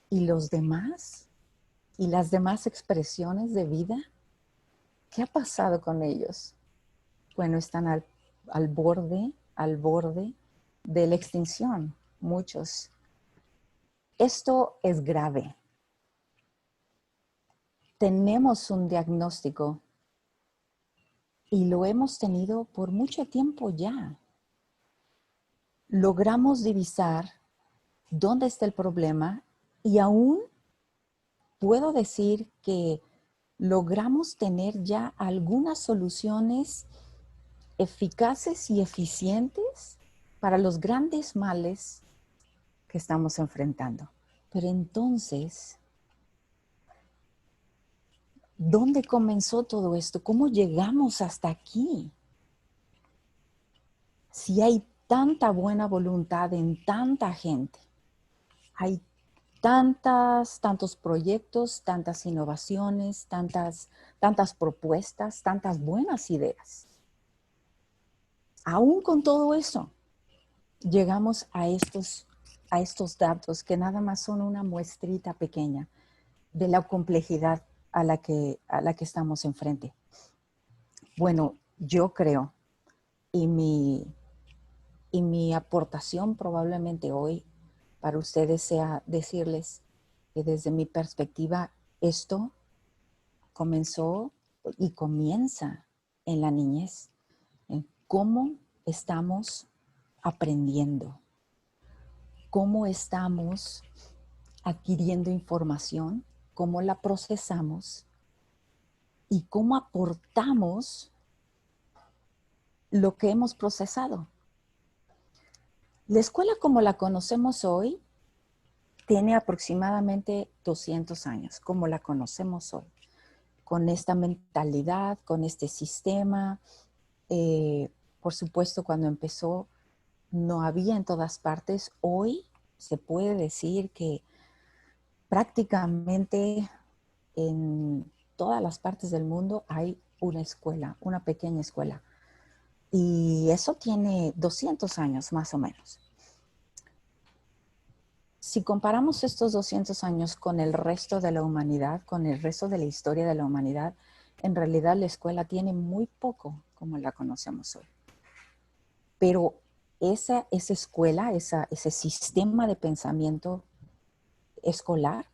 Y los demás, y las demás expresiones de vida, ¿qué ha pasado con ellos? Bueno, están al borde de la extinción, muchos. Esto es grave. Tenemos un diagnóstico y lo hemos tenido por mucho tiempo ya. Logramos divisar dónde está el problema y aún puedo decir que logramos tener ya algunas soluciones eficaces y eficientes para los grandes males que estamos enfrentando. Pero entonces, ¿dónde comenzó todo esto? ¿Cómo llegamos hasta aquí? Si hay tanta buena voluntad en tanta gente, hay tantos proyectos, tantas innovaciones, tantas propuestas, tantas buenas ideas. Aún con todo eso, llegamos a estos datos que nada más son una muestrita pequeña de la complejidad a la que estamos enfrente. Bueno, yo creo, y mi aportación probablemente hoy para ustedes sea decirles que desde mi perspectiva esto comenzó y comienza en la niñez, en cómo estamos aprendiendo, cómo estamos adquiriendo información, cómo la procesamos y cómo aportamos lo que hemos procesado. La escuela como la conocemos hoy tiene aproximadamente 200 años, como la conocemos hoy, con esta mentalidad, con este sistema. Por supuesto, cuando empezó no había en todas partes. Hoy se puede decir que prácticamente en todas las partes del mundo hay una escuela, una pequeña escuela. Y eso tiene 200 años más o menos. Si comparamos estos 200 años con el resto de la humanidad, con el resto de la historia de la humanidad, en realidad la escuela tiene muy poco como la conocemos hoy. Pero esa escuela, ese sistema de pensamiento escolar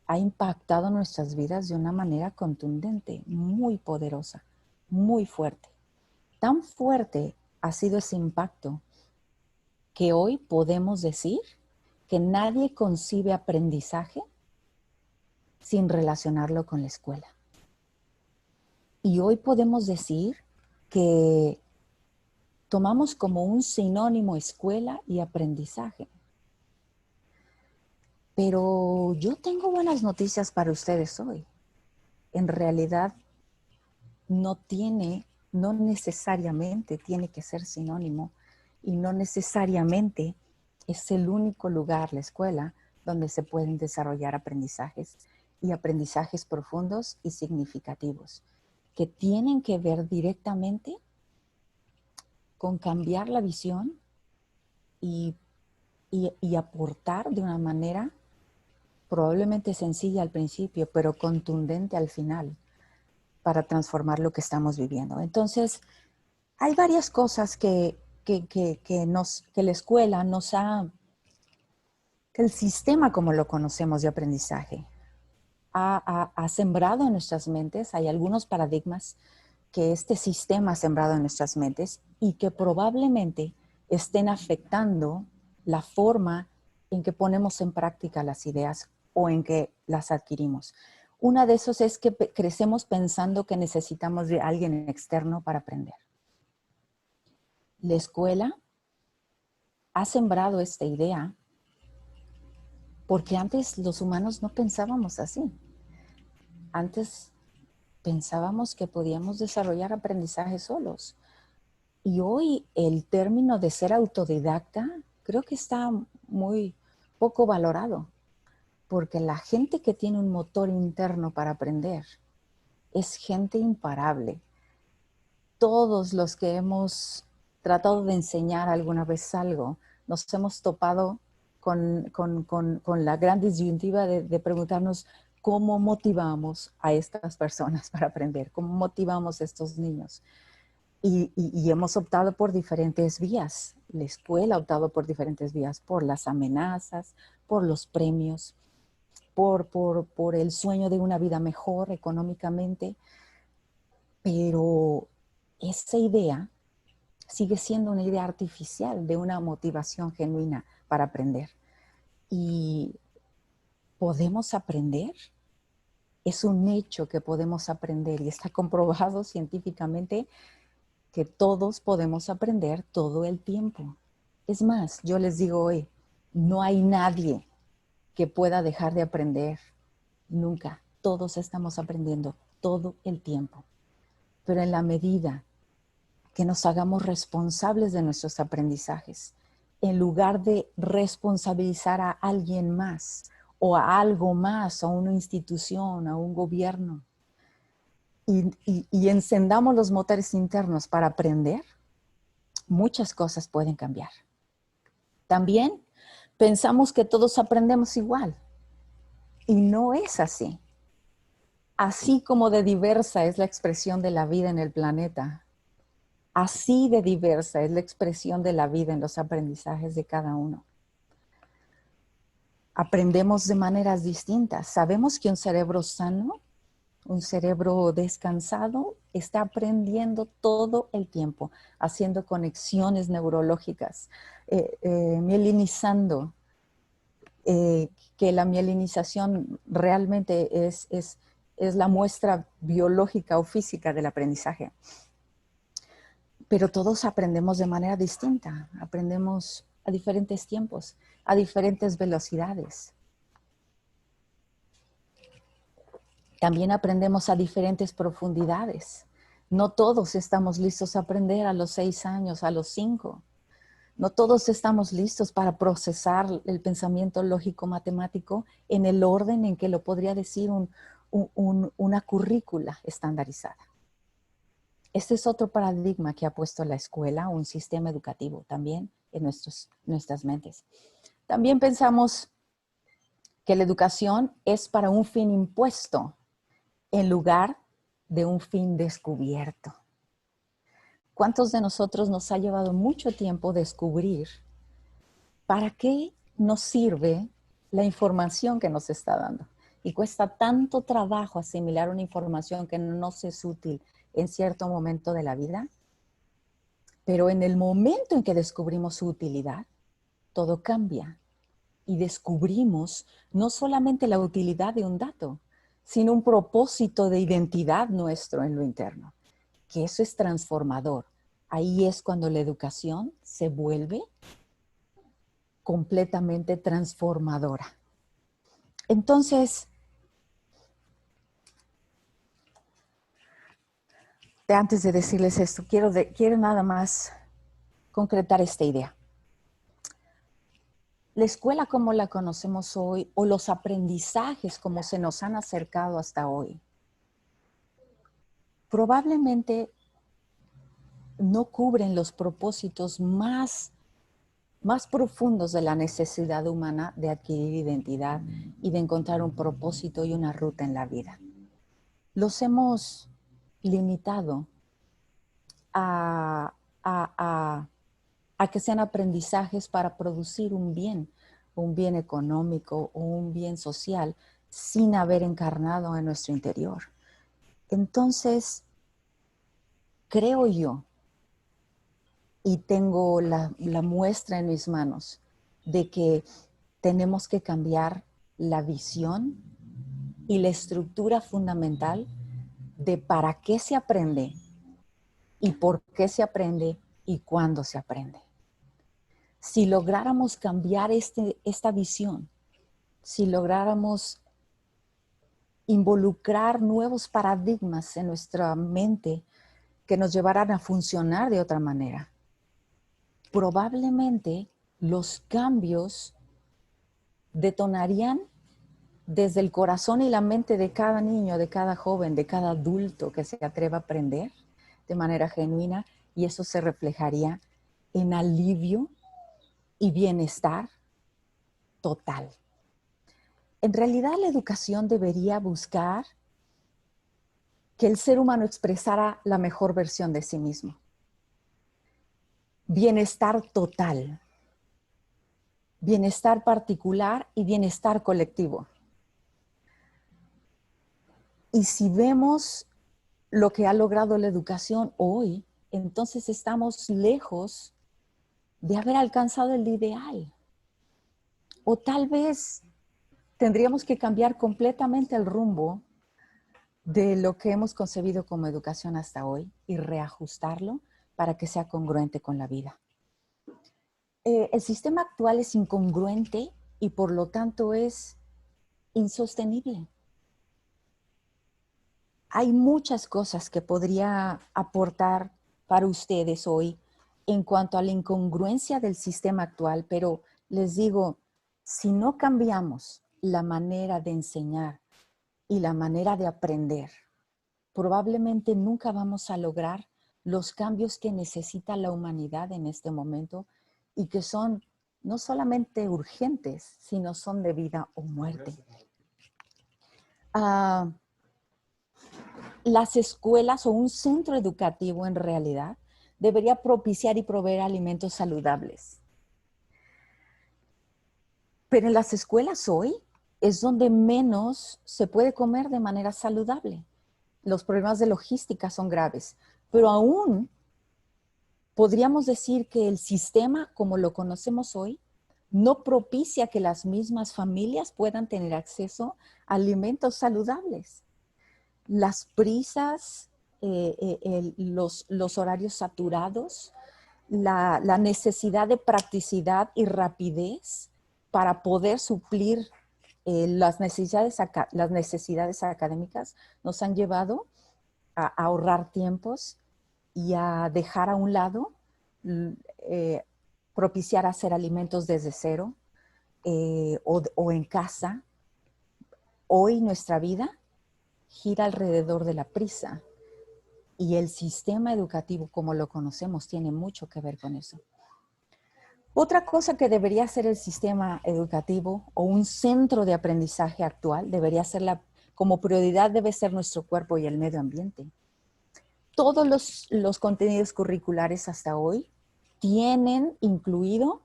ha impactado nuestras vidas de una manera contundente, muy poderosa, muy fuerte. Tan fuerte ha sido ese impacto que hoy podemos decir que nadie concibe aprendizaje sin relacionarlo con la escuela. Y hoy podemos decir que tomamos como un sinónimo escuela y aprendizaje. Pero yo tengo buenas noticias para ustedes hoy. En realidad, no necesariamente tiene que ser sinónimo y no necesariamente es el único lugar, la escuela, donde se pueden desarrollar aprendizajes y aprendizajes profundos y significativos que tienen que ver directamente con cambiar la visión y aportar de una manera probablemente sencilla al principio, pero contundente al final para transformar lo que estamos viviendo. Entonces, hay varias cosas que la escuela nos ha, que el sistema como lo conocemos de aprendizaje ha sembrado en nuestras mentes. Hay algunos paradigmas que este sistema ha sembrado en nuestras mentes y que probablemente estén afectando la forma en que ponemos en práctica las ideas o en que las adquirimos. Una de esos es que crecemos pensando que necesitamos de alguien externo para aprender. La escuela ha sembrado esta idea porque antes los humanos no pensábamos así. Antes pensábamos que podíamos desarrollar aprendizaje solos. Y hoy el término de ser autodidacta creo que está muy poco valorado, porque la gente que tiene un motor interno para aprender es gente imparable. Todos los que hemos tratado de enseñar alguna vez algo, nos hemos topado con la gran disyuntiva de preguntarnos cómo motivamos a estas personas para aprender, cómo motivamos a estos niños. Y hemos optado por diferentes vías. La escuela ha optado por diferentes vías, por las amenazas, por los premios, por el sueño de una vida mejor económicamente. Pero esa idea sigue siendo una idea artificial de una motivación genuina para aprender. ¿Y podemos aprender? Es un hecho que podemos aprender y está comprobado científicamente que todos podemos aprender todo el tiempo. Es más, yo les digo hoy, no hay nadie que pueda dejar de aprender nunca. Todos estamos aprendiendo todo el tiempo. Pero en la medida que nos hagamos responsables de nuestros aprendizajes, en lugar de responsabilizar a alguien más o a algo más, a una institución, a un gobierno, y encendamos los motores internos para aprender, muchas cosas pueden cambiar. También pensamos que todos aprendemos igual y no es así. Así como de diversa es la expresión de la vida en el planeta, así de diversa es la expresión de la vida en los aprendizajes de cada uno. Aprendemos de maneras distintas. Sabemos que un cerebro sano, un cerebro descansado, está aprendiendo todo el tiempo, haciendo conexiones neurológicas, mielinizando, que la mielinización realmente es la muestra biológica o física del aprendizaje. Pero todos aprendemos de manera distinta, aprendemos a diferentes tiempos, a diferentes velocidades. También aprendemos a diferentes profundidades. No todos estamos listos a aprender a los 6 años, a los 5. No todos estamos listos para procesar el pensamiento lógico-matemático en el orden en que lo podría decir una currícula estandarizada. Este es otro paradigma que ha puesto la escuela, un sistema educativo también en nuestras mentes. También pensamos que la educación es para un fin impuesto en lugar de un fin descubierto. ¿Cuántos de nosotros nos ha llevado mucho tiempo descubrir para qué nos sirve la información que nos está dando? Y cuesta tanto trabajo asimilar una información que no nos es útil en cierto momento de la vida. Pero en el momento en que descubrimos su utilidad, todo cambia. Y descubrimos no solamente la utilidad de un dato, sino un propósito de identidad nuestro en lo interno. Que eso es transformador. Ahí es cuando la educación se vuelve completamente transformadora. Entonces, antes de decirles esto, quiero nada más concretar esta idea. la escuela como la conocemos hoy o los aprendizajes como se nos han acercado hasta hoy, probablemente no cubren los propósitos más profundos de la necesidad humana de adquirir identidad y de encontrar un propósito y una ruta en la vida. Los hemos limitado a que sean aprendizajes para producir un bien económico o un bien social sin haber encarnado en nuestro interior. Entonces, creo yo, y tengo la muestra en mis manos de que tenemos que cambiar la visión y la estructura fundamental de para qué se aprende y por qué se aprende y cuándo se aprende. Si lográramos cambiar esta visión, si lográramos involucrar nuevos paradigmas en nuestra mente que nos llevaran a funcionar de otra manera, probablemente los cambios detonarían desde el corazón y la mente de cada niño, de cada joven, de cada adulto que se atreva a aprender de manera genuina, y eso se reflejaría en alivio y bienestar total. En realidad, la educación debería buscar que el ser humano expresara la mejor versión de sí mismo. Bienestar total, bienestar particular y bienestar colectivo. Y si vemos lo que ha logrado la educación hoy, entonces estamos lejos de haber alcanzado el ideal. O tal vez tendríamos que cambiar completamente el rumbo de lo que hemos concebido como educación hasta hoy y reajustarlo para que sea congruente con la vida. El sistema actual es incongruente y por lo tanto es insostenible. Hay muchas cosas que podría aportar para ustedes hoy en cuanto a la incongruencia del sistema actual, pero les digo, si no cambiamos la manera de enseñar y la manera de aprender, probablemente nunca vamos a lograr los cambios que necesita la humanidad en este momento y que son no solamente urgentes, sino son de vida o muerte. Las escuelas o un centro educativo en realidad debería propiciar y proveer alimentos saludables. Pero en las escuelas hoy es donde menos se puede comer de manera saludable. Los problemas de logística son graves, pero aún podríamos decir que el sistema como lo conocemos hoy no propicia que las mismas familias puedan tener acceso a alimentos saludables. Las prisas, los horarios saturados, la necesidad de practicidad y rapidez para poder suplir las necesidades académicas nos han llevado a ahorrar tiempos y a dejar a un lado, propiciar hacer alimentos desde cero o en casa. Hoy nuestra vida gira alrededor de la prisa y el sistema educativo como lo conocemos tiene mucho que ver con eso. Otra cosa que debería ser el sistema educativo o un centro de aprendizaje actual, debería ser como prioridad debe ser nuestro cuerpo y el medio ambiente. Todos los contenidos curriculares hasta hoy tienen incluido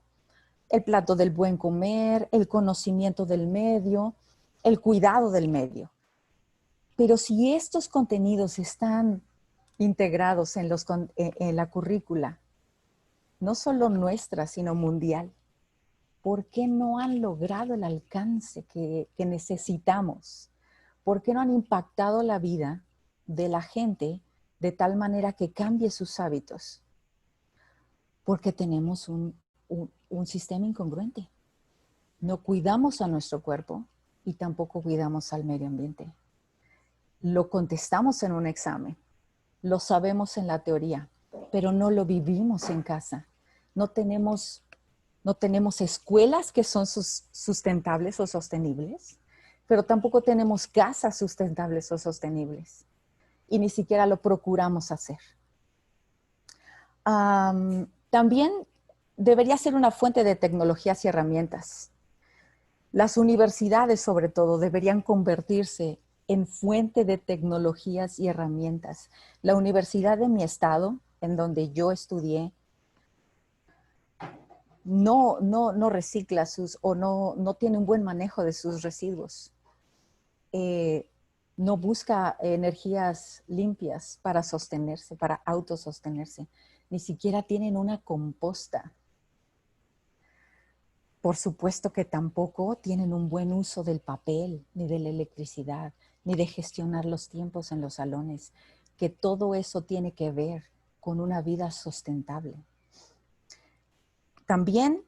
el plato del buen comer, el conocimiento del medio, el cuidado del medio. Pero si estos contenidos están integrados en la currícula, no solo nuestra, sino mundial, ¿por qué no han logrado el alcance que necesitamos? ¿Por qué no han impactado la vida de la gente de tal manera que cambie sus hábitos? Porque tenemos un sistema incongruente. No cuidamos a nuestro cuerpo y tampoco cuidamos al medio ambiente. Lo contestamos en un examen, lo sabemos en la teoría, pero no lo vivimos en casa. No tenemos no tenemos escuelas que son sustentables o sostenibles, pero tampoco tenemos casas sustentables o sostenibles. Y ni siquiera lo procuramos hacer. También debería ser una fuente de tecnologías y herramientas. Las universidades, sobre todo, deberían convertirse en fuente de tecnologías y herramientas. La universidad de mi estado, en donde yo estudié, no recicla no tiene un buen manejo de sus residuos. No busca energías limpias para sostenerse, para autosostenerse. Ni siquiera tienen una composta. Por supuesto que tampoco tienen un buen uso del papel, ni de la electricidad, ni de gestionar los tiempos en los salones, que todo eso tiene que ver con una vida sustentable. También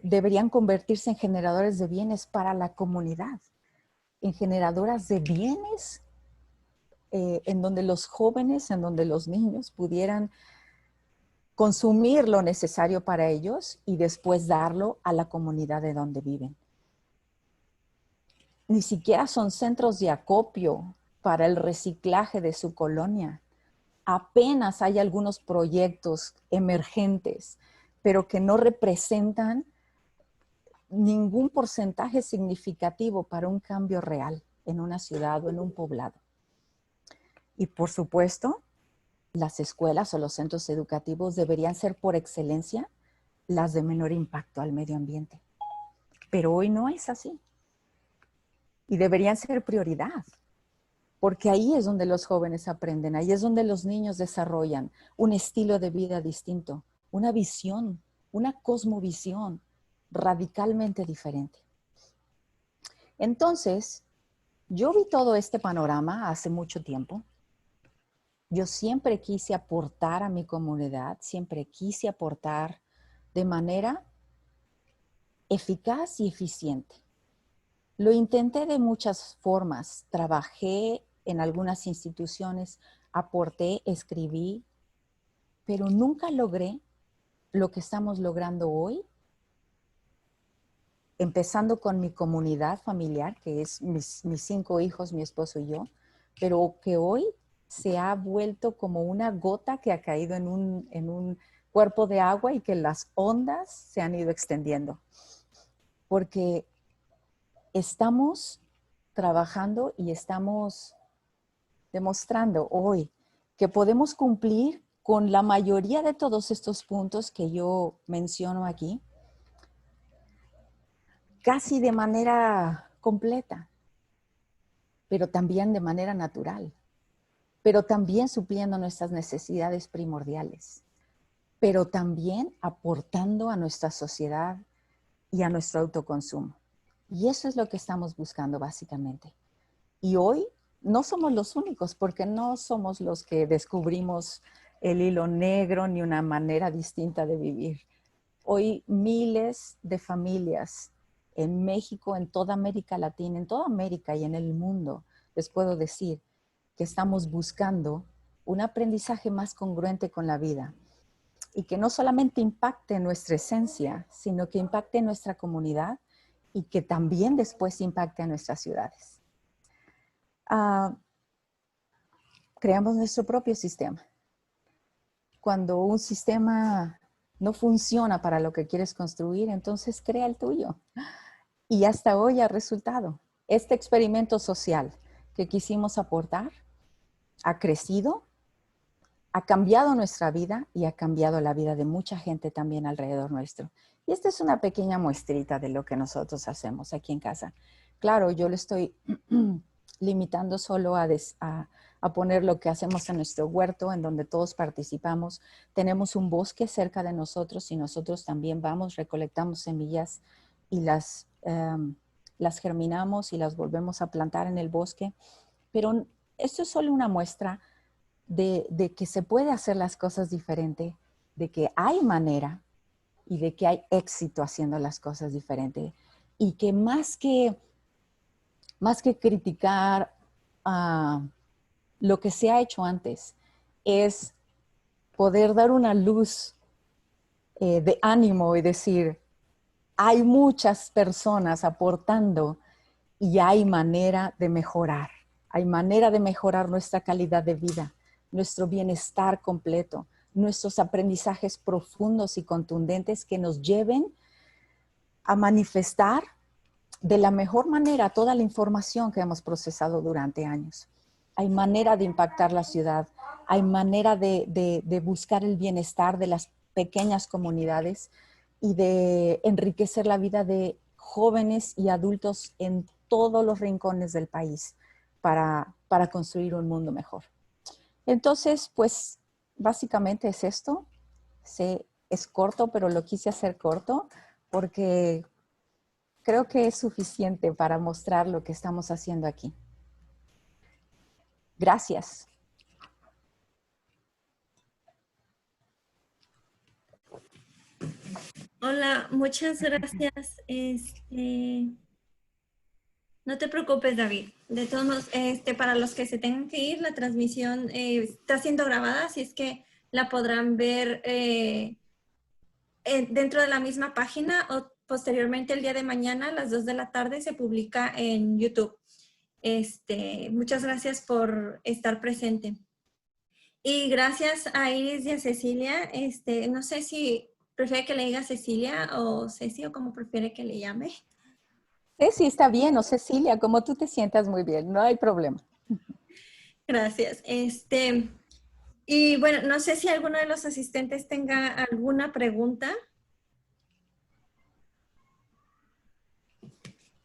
deberían convertirse en generadores de bienes para la comunidad, en generadoras de bienes en donde los jóvenes, en donde los niños pudieran consumir lo necesario para ellos y después darlo a la comunidad de donde viven. Ni siquiera son centros de acopio para el reciclaje de su colonia. Apenas hay algunos proyectos emergentes, pero que no representan ningún porcentaje significativo para un cambio real en una ciudad o en un poblado. Y por supuesto, las escuelas o los centros educativos deberían ser por excelencia las de menor impacto al medio ambiente. Pero hoy no es así. Y deberían ser prioridad, porque ahí es donde los jóvenes aprenden, ahí es donde los niños desarrollan un estilo de vida distinto, una visión, una cosmovisión radicalmente diferente. Entonces, yo vi todo este panorama hace mucho tiempo. Yo siempre quise aportar a mi comunidad, siempre quise aportar de manera eficaz y eficiente. Lo intenté de muchas formas. Trabajé en algunas instituciones, aporté, escribí, pero nunca logré lo que estamos logrando hoy, empezando con mi comunidad familiar, que es mis 5 hijos, mi esposo y yo, pero que hoy se ha vuelto como una gota que ha caído en un cuerpo de agua y que las ondas se han ido extendiendo. Porque estamos trabajando y estamos demostrando hoy que podemos cumplir con la mayoría de todos estos puntos que yo menciono aquí, casi de manera completa, pero también de manera natural, pero también supliendo nuestras necesidades primordiales, pero también aportando a nuestra sociedad y a nuestro autoconsumo. Y eso es lo que estamos buscando básicamente. Y hoy no somos los únicos, porque no somos los que descubrimos el hilo negro ni una manera distinta de vivir. Hoy miles de familias en México, en toda América Latina, en toda América y en el mundo, les puedo decir que estamos buscando un aprendizaje más congruente con la vida y que no solamente impacte nuestra esencia, sino que impacte nuestra comunidad y que también después impacte a nuestras ciudades. Creamos nuestro propio sistema. Cuando un sistema no funciona para lo que quieres construir, entonces crea el tuyo. Y hasta hoy ha resultado. Este experimento social que quisimos aportar ha crecido, ha cambiado nuestra vida y ha cambiado la vida de mucha gente también alrededor nuestro. Y esta es una pequeña muestrita de lo que nosotros hacemos aquí en casa. Claro, yo le estoy limitando solo a poner lo que hacemos en nuestro huerto, en donde todos participamos. Tenemos un bosque cerca de nosotros y nosotros también vamos, recolectamos semillas y las germinamos y las volvemos a plantar en el bosque. Pero esto es solo una muestra de que se puede hacer las cosas diferente, de que hay manera y de que hay éxito haciendo las cosas diferente. Y que más que criticar lo que se ha hecho antes, es poder dar una luz de ánimo y decir, hay muchas personas aportando y hay manera de mejorar. Hay manera de mejorar nuestra calidad de vida, nuestro bienestar completo, nuestros aprendizajes profundos y contundentes que nos lleven a manifestar de la mejor manera toda la información que hemos procesado durante años. Hay manera de impactar la ciudad, hay manera de buscar el bienestar de las pequeñas comunidades y de enriquecer la vida de jóvenes y adultos en todos los rincones del país para construir un mundo mejor. Entonces, pues, básicamente es esto. Es corto, pero lo quise hacer corto porque creo que es suficiente para mostrar lo que estamos haciendo aquí. Gracias. Hola, muchas gracias. No te preocupes, David. De todos modos, para los que se tengan que ir, la transmisión está siendo grabada, así es que la podrán ver dentro de la misma página o posteriormente el día de mañana a las 2 de la tarde se publica en YouTube. Muchas gracias por estar presente. Y gracias a Iris y a Cecilia. No sé si prefiere que le diga Cecilia o Ceci o como prefiere que le llame. Ceci, está bien, o Cecilia, como tú te sientas muy bien, no hay problema. Gracias. Y bueno, no sé si alguno de los asistentes tenga alguna pregunta.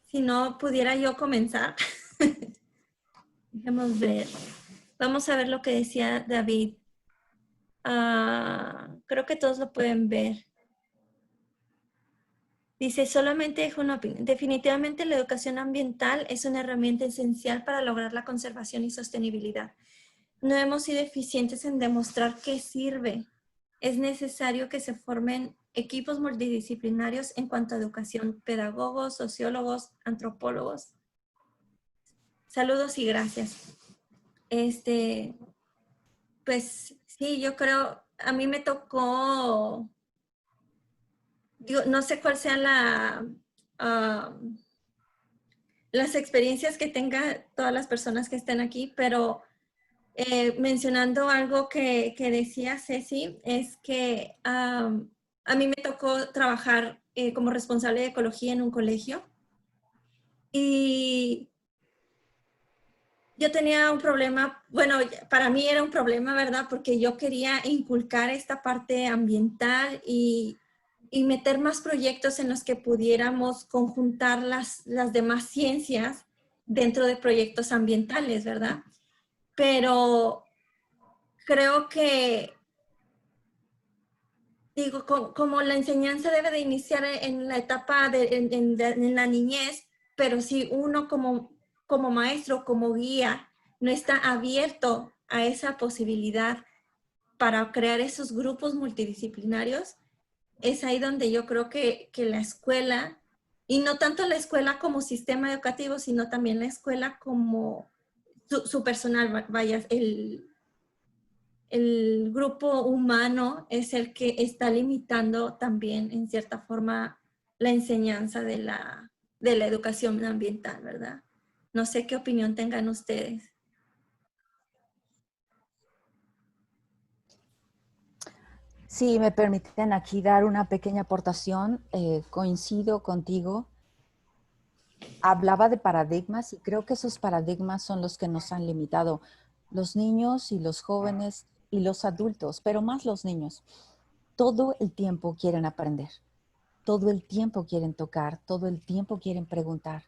Si no, pudiera yo comenzar. Vamos a ver. Vamos a ver lo que decía David. Creo que todos lo pueden ver. Dice, solamente dejo una opinión. Definitivamente la educación ambiental es una herramienta esencial para lograr la conservación y sostenibilidad. No hemos sido eficientes en demostrar qué sirve. Es necesario que se formen equipos multidisciplinarios en cuanto a educación, pedagogos, sociólogos, antropólogos. Saludos y gracias. Pues sí, yo creo, a mí me tocó, no sé cuál sea las experiencias que tengan todas las personas que estén aquí, pero mencionando algo que decía Ceci, es que a mí me tocó trabajar como responsable de ecología en un colegio y yo tenía un problema, bueno, para mí era un problema, ¿verdad? Porque yo quería inculcar esta parte ambiental y meter más proyectos en los que pudiéramos conjuntar las demás ciencias dentro de proyectos ambientales, ¿verdad? Pero creo que, digo, como la enseñanza debe de iniciar en la etapa en la niñez, pero si uno como maestro, como guía, no está abierto a esa posibilidad para crear esos grupos multidisciplinarios, es ahí donde yo creo que la escuela, y no tanto la escuela como sistema educativo, sino también la escuela como su personal, vaya, el grupo humano es el que está limitando también en cierta forma la enseñanza de la educación ambiental, ¿verdad? No sé qué opinión tengan ustedes. Si me permiten aquí dar una pequeña aportación, coincido contigo. Hablaba de paradigmas y creo que esos paradigmas son los que nos han limitado, los niños y los jóvenes y los adultos, pero más los niños. Todo el tiempo quieren aprender, todo el tiempo quieren tocar, todo el tiempo quieren preguntar,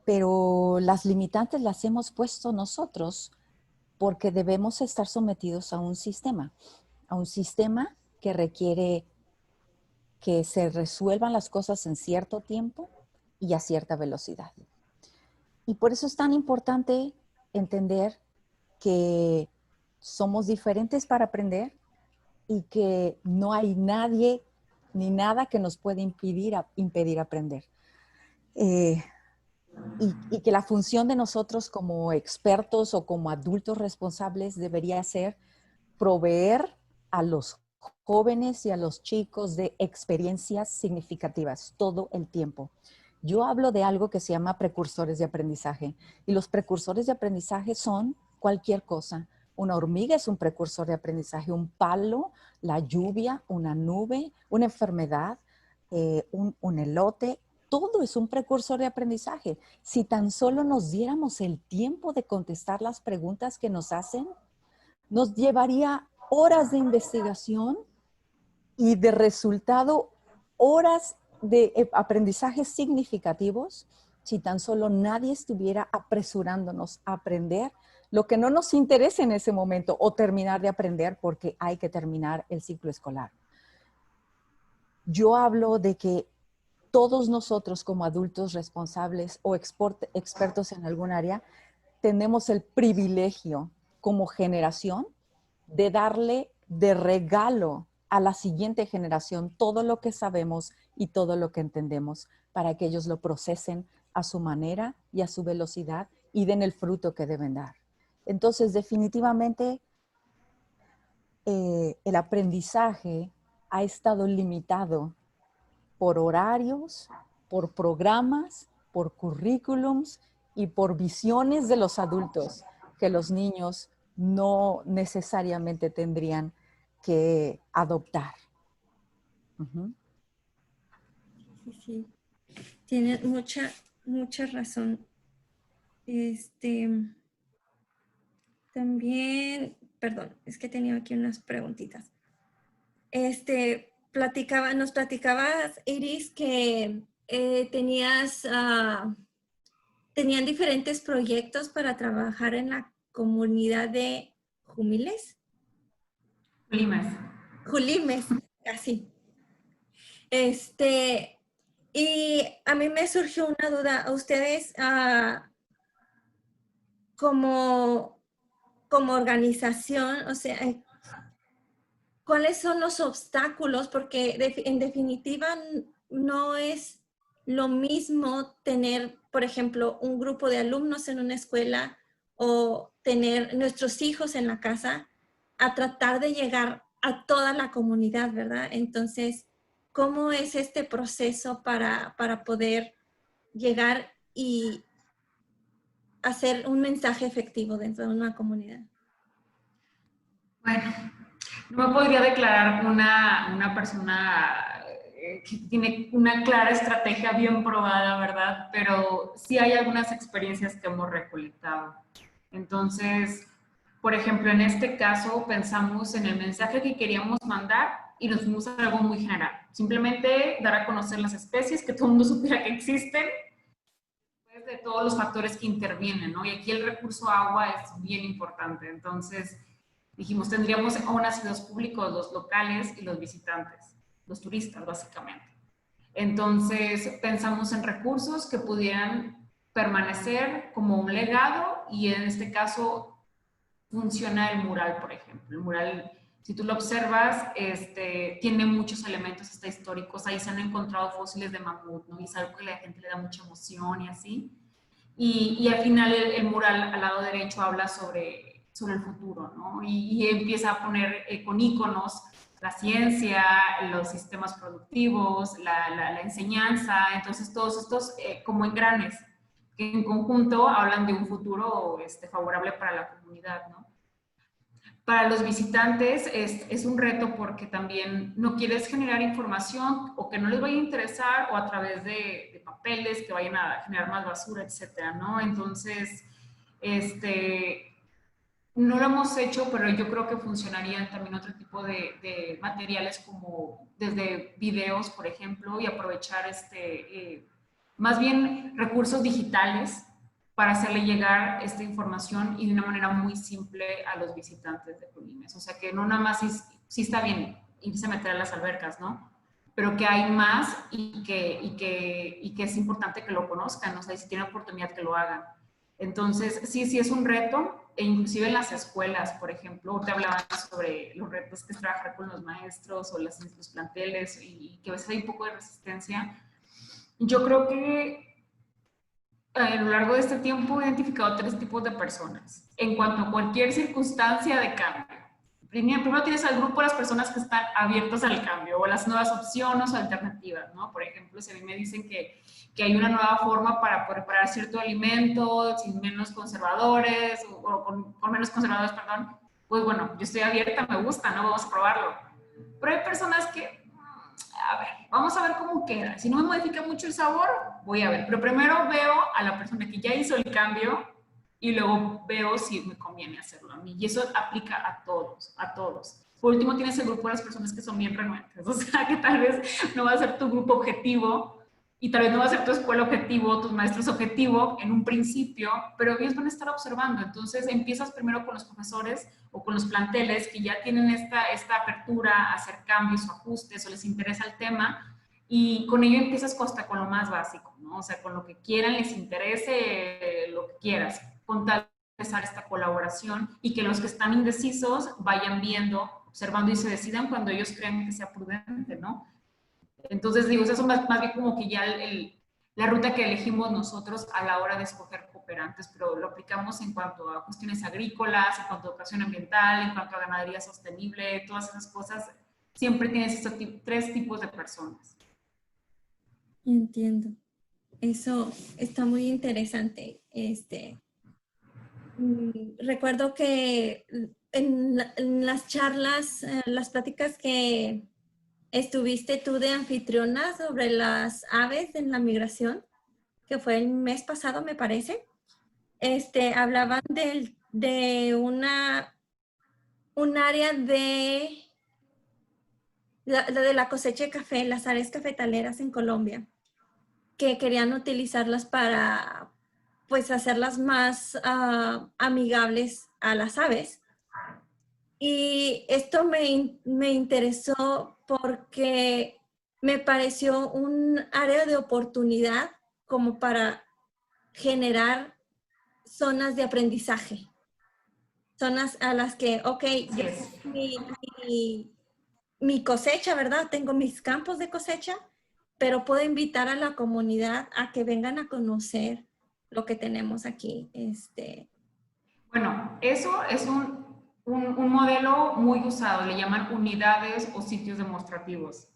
pero las limitantes las hemos puesto nosotros porque debemos estar sometidos a un sistema que requiere que se resuelvan las cosas en cierto tiempo y a cierta velocidad. Y por eso es tan importante entender que somos diferentes para aprender y que no hay nadie ni nada que nos pueda impedir aprender. Y que la función de nosotros como expertos o como adultos responsables debería ser proveer a los jóvenes y a los chicos de experiencias significativas todo el tiempo. Yo hablo de algo que se llama precursores de aprendizaje, y los precursores de aprendizaje son cualquier cosa. Una hormiga es un precursor de aprendizaje, un palo, la lluvia, una nube, una enfermedad, un elote, todo es un precursor de aprendizaje. Si tan solo nos diéramos el tiempo de contestar las preguntas que nos hacen, nos llevaría horas de investigación y de resultado horas de aprendizajes significativos si tan solo nadie estuviera apresurándonos a aprender lo que no nos interesa en ese momento o terminar de aprender porque hay que terminar el ciclo escolar. Yo hablo de que todos nosotros como adultos responsables o expertos en algún área tenemos el privilegio como generación de darle de regalo a la siguiente generación todo lo que sabemos y todo lo que entendemos para que ellos lo procesen a su manera y a su velocidad y den el fruto que deben dar. Entonces, definitivamente, el aprendizaje ha estado limitado por horarios, por programas, por currículums y por visiones de los adultos que los niños no necesariamente tendrían que adoptar. Uh-huh. Sí, sí. Tienes mucha razón. También, perdón, es que tenía aquí unas preguntitas. Nos platicabas, Iris, que tenían diferentes proyectos para trabajar en la comunidad de Jumiles. Julimes, así. Y a mí me surgió una duda. ¿Ustedes como organización, o sea, cuáles son los obstáculos? Porque en definitiva no es lo mismo tener, por ejemplo, un grupo de alumnos en una escuela o tener nuestros hijos en la casa a tratar de llegar a toda la comunidad, ¿verdad? Entonces, ¿cómo es este proceso para poder llegar y hacer un mensaje efectivo dentro de una comunidad? Bueno, no me podría declarar una persona que tiene una clara estrategia bien probada, ¿verdad? Pero sí hay algunas experiencias que hemos recolectado. Entonces, por ejemplo, en este caso pensamos en el mensaje que queríamos mandar y nos fuimos a algo muy general. Simplemente dar a conocer las especies, que todo el mundo supiera que existen, de todos los factores que intervienen, ¿no? Y aquí el recurso agua es bien importante. Entonces, dijimos, tendríamos aún así dos públicos, los locales y los visitantes, los turistas, básicamente. Entonces, pensamos en recursos que pudieran permanecer como un legado y en este caso funciona el mural, por ejemplo. El mural, si tú lo observas, tiene muchos elementos históricos. Ahí se han encontrado fósiles de mamut, ¿no? Y es algo que a la gente le da mucha emoción y así. Y al final el mural al lado derecho habla sobre el futuro, ¿no? Y empieza a poner con íconos la ciencia, los sistemas productivos, la enseñanza. Entonces todos estos como engranes que en conjunto hablan de un futuro favorable para la comunidad, ¿no? Para los visitantes es un reto porque también no quieres generar información o que no les vaya a interesar o a través de papeles que vayan a generar más basura, etcétera, ¿no? Entonces, no lo hemos hecho, pero yo creo que funcionarían también otro tipo de materiales como desde videos, por ejemplo, y aprovechar más bien recursos digitales para hacerle llegar esta información y de una manera muy simple a los visitantes de Julimes. O sea, que no nada más sí está bien irse a meter a las albercas, ¿no? Pero que hay más y que es importante que lo conozcan, o sea, y si tienen oportunidad que lo hagan. Entonces, sí es un reto, e inclusive en las escuelas, por ejemplo, te hablaban sobre los retos que es trabajar con los maestros o los planteles y que a veces hay un poco de resistencia. Yo creo que a lo largo de este tiempo he identificado 3 tipos de personas en cuanto a cualquier circunstancia de cambio. primero tienes al grupo de las personas que están abiertas al cambio o las nuevas opciones o alternativas, ¿no? Por ejemplo, si a mí me dicen que hay una nueva forma para preparar cierto alimento sin menos conservadores o con menos conservadores, perdón, pues bueno, yo estoy abierta, me gusta, ¿no? Vamos a probarlo. Pero hay personas que, a ver, vamos a ver cómo queda. Si no me modifica mucho el sabor, voy a ver. Pero primero veo a la persona que ya hizo el cambio y luego veo si me conviene hacerlo a mí. Y eso aplica a todos, a todos. Por último, tienes el grupo de las personas que son bien renuentes. O sea, que tal vez no va a ser tu grupo objetivo y tal vez no va a ser tu escuela objetivo, tus maestros objetivo en un principio, pero ellos van a estar observando. Entonces, empiezas primero con los profesores o con los planteles que ya tienen esta apertura a hacer cambios o ajustes o les interesa el tema, y con ello empiezas hasta con lo más básico, ¿no? O sea, con lo que quieran, les interese, lo que quieras, con tal de empezar esta colaboración y que los que están indecisos vayan viendo, observando y se decidan cuando ellos crean que sea prudente, ¿no? Entonces, digo, eso más bien como que ya la ruta que elegimos nosotros a la hora de escoger cooperantes, pero lo aplicamos en cuanto a cuestiones agrícolas, en cuanto a educación ambiental, en cuanto a ganadería sostenible, todas esas cosas. Siempre tienes estos tres tipos de personas. Entiendo. Eso está muy interesante. Recuerdo que en las charlas, las pláticas que estuviste tú de anfitriona sobre las aves en la migración, que fue el mes pasado, me parece, hablaban de un área de la cosecha de café, las áreas cafetaleras en Colombia, que querían utilizarlas para, pues, hacerlas más amigables a las aves. Y esto me interesó porque me pareció un área de oportunidad como para generar zonas de aprendizaje. Zonas a las que, ok, yo tengo mi cosecha, ¿verdad? Tengo mis campos de cosecha, pero puedo invitar a la comunidad a que vengan a conocer lo que tenemos aquí. Bueno, eso es un modelo muy usado, le llaman unidades o sitios demostrativos.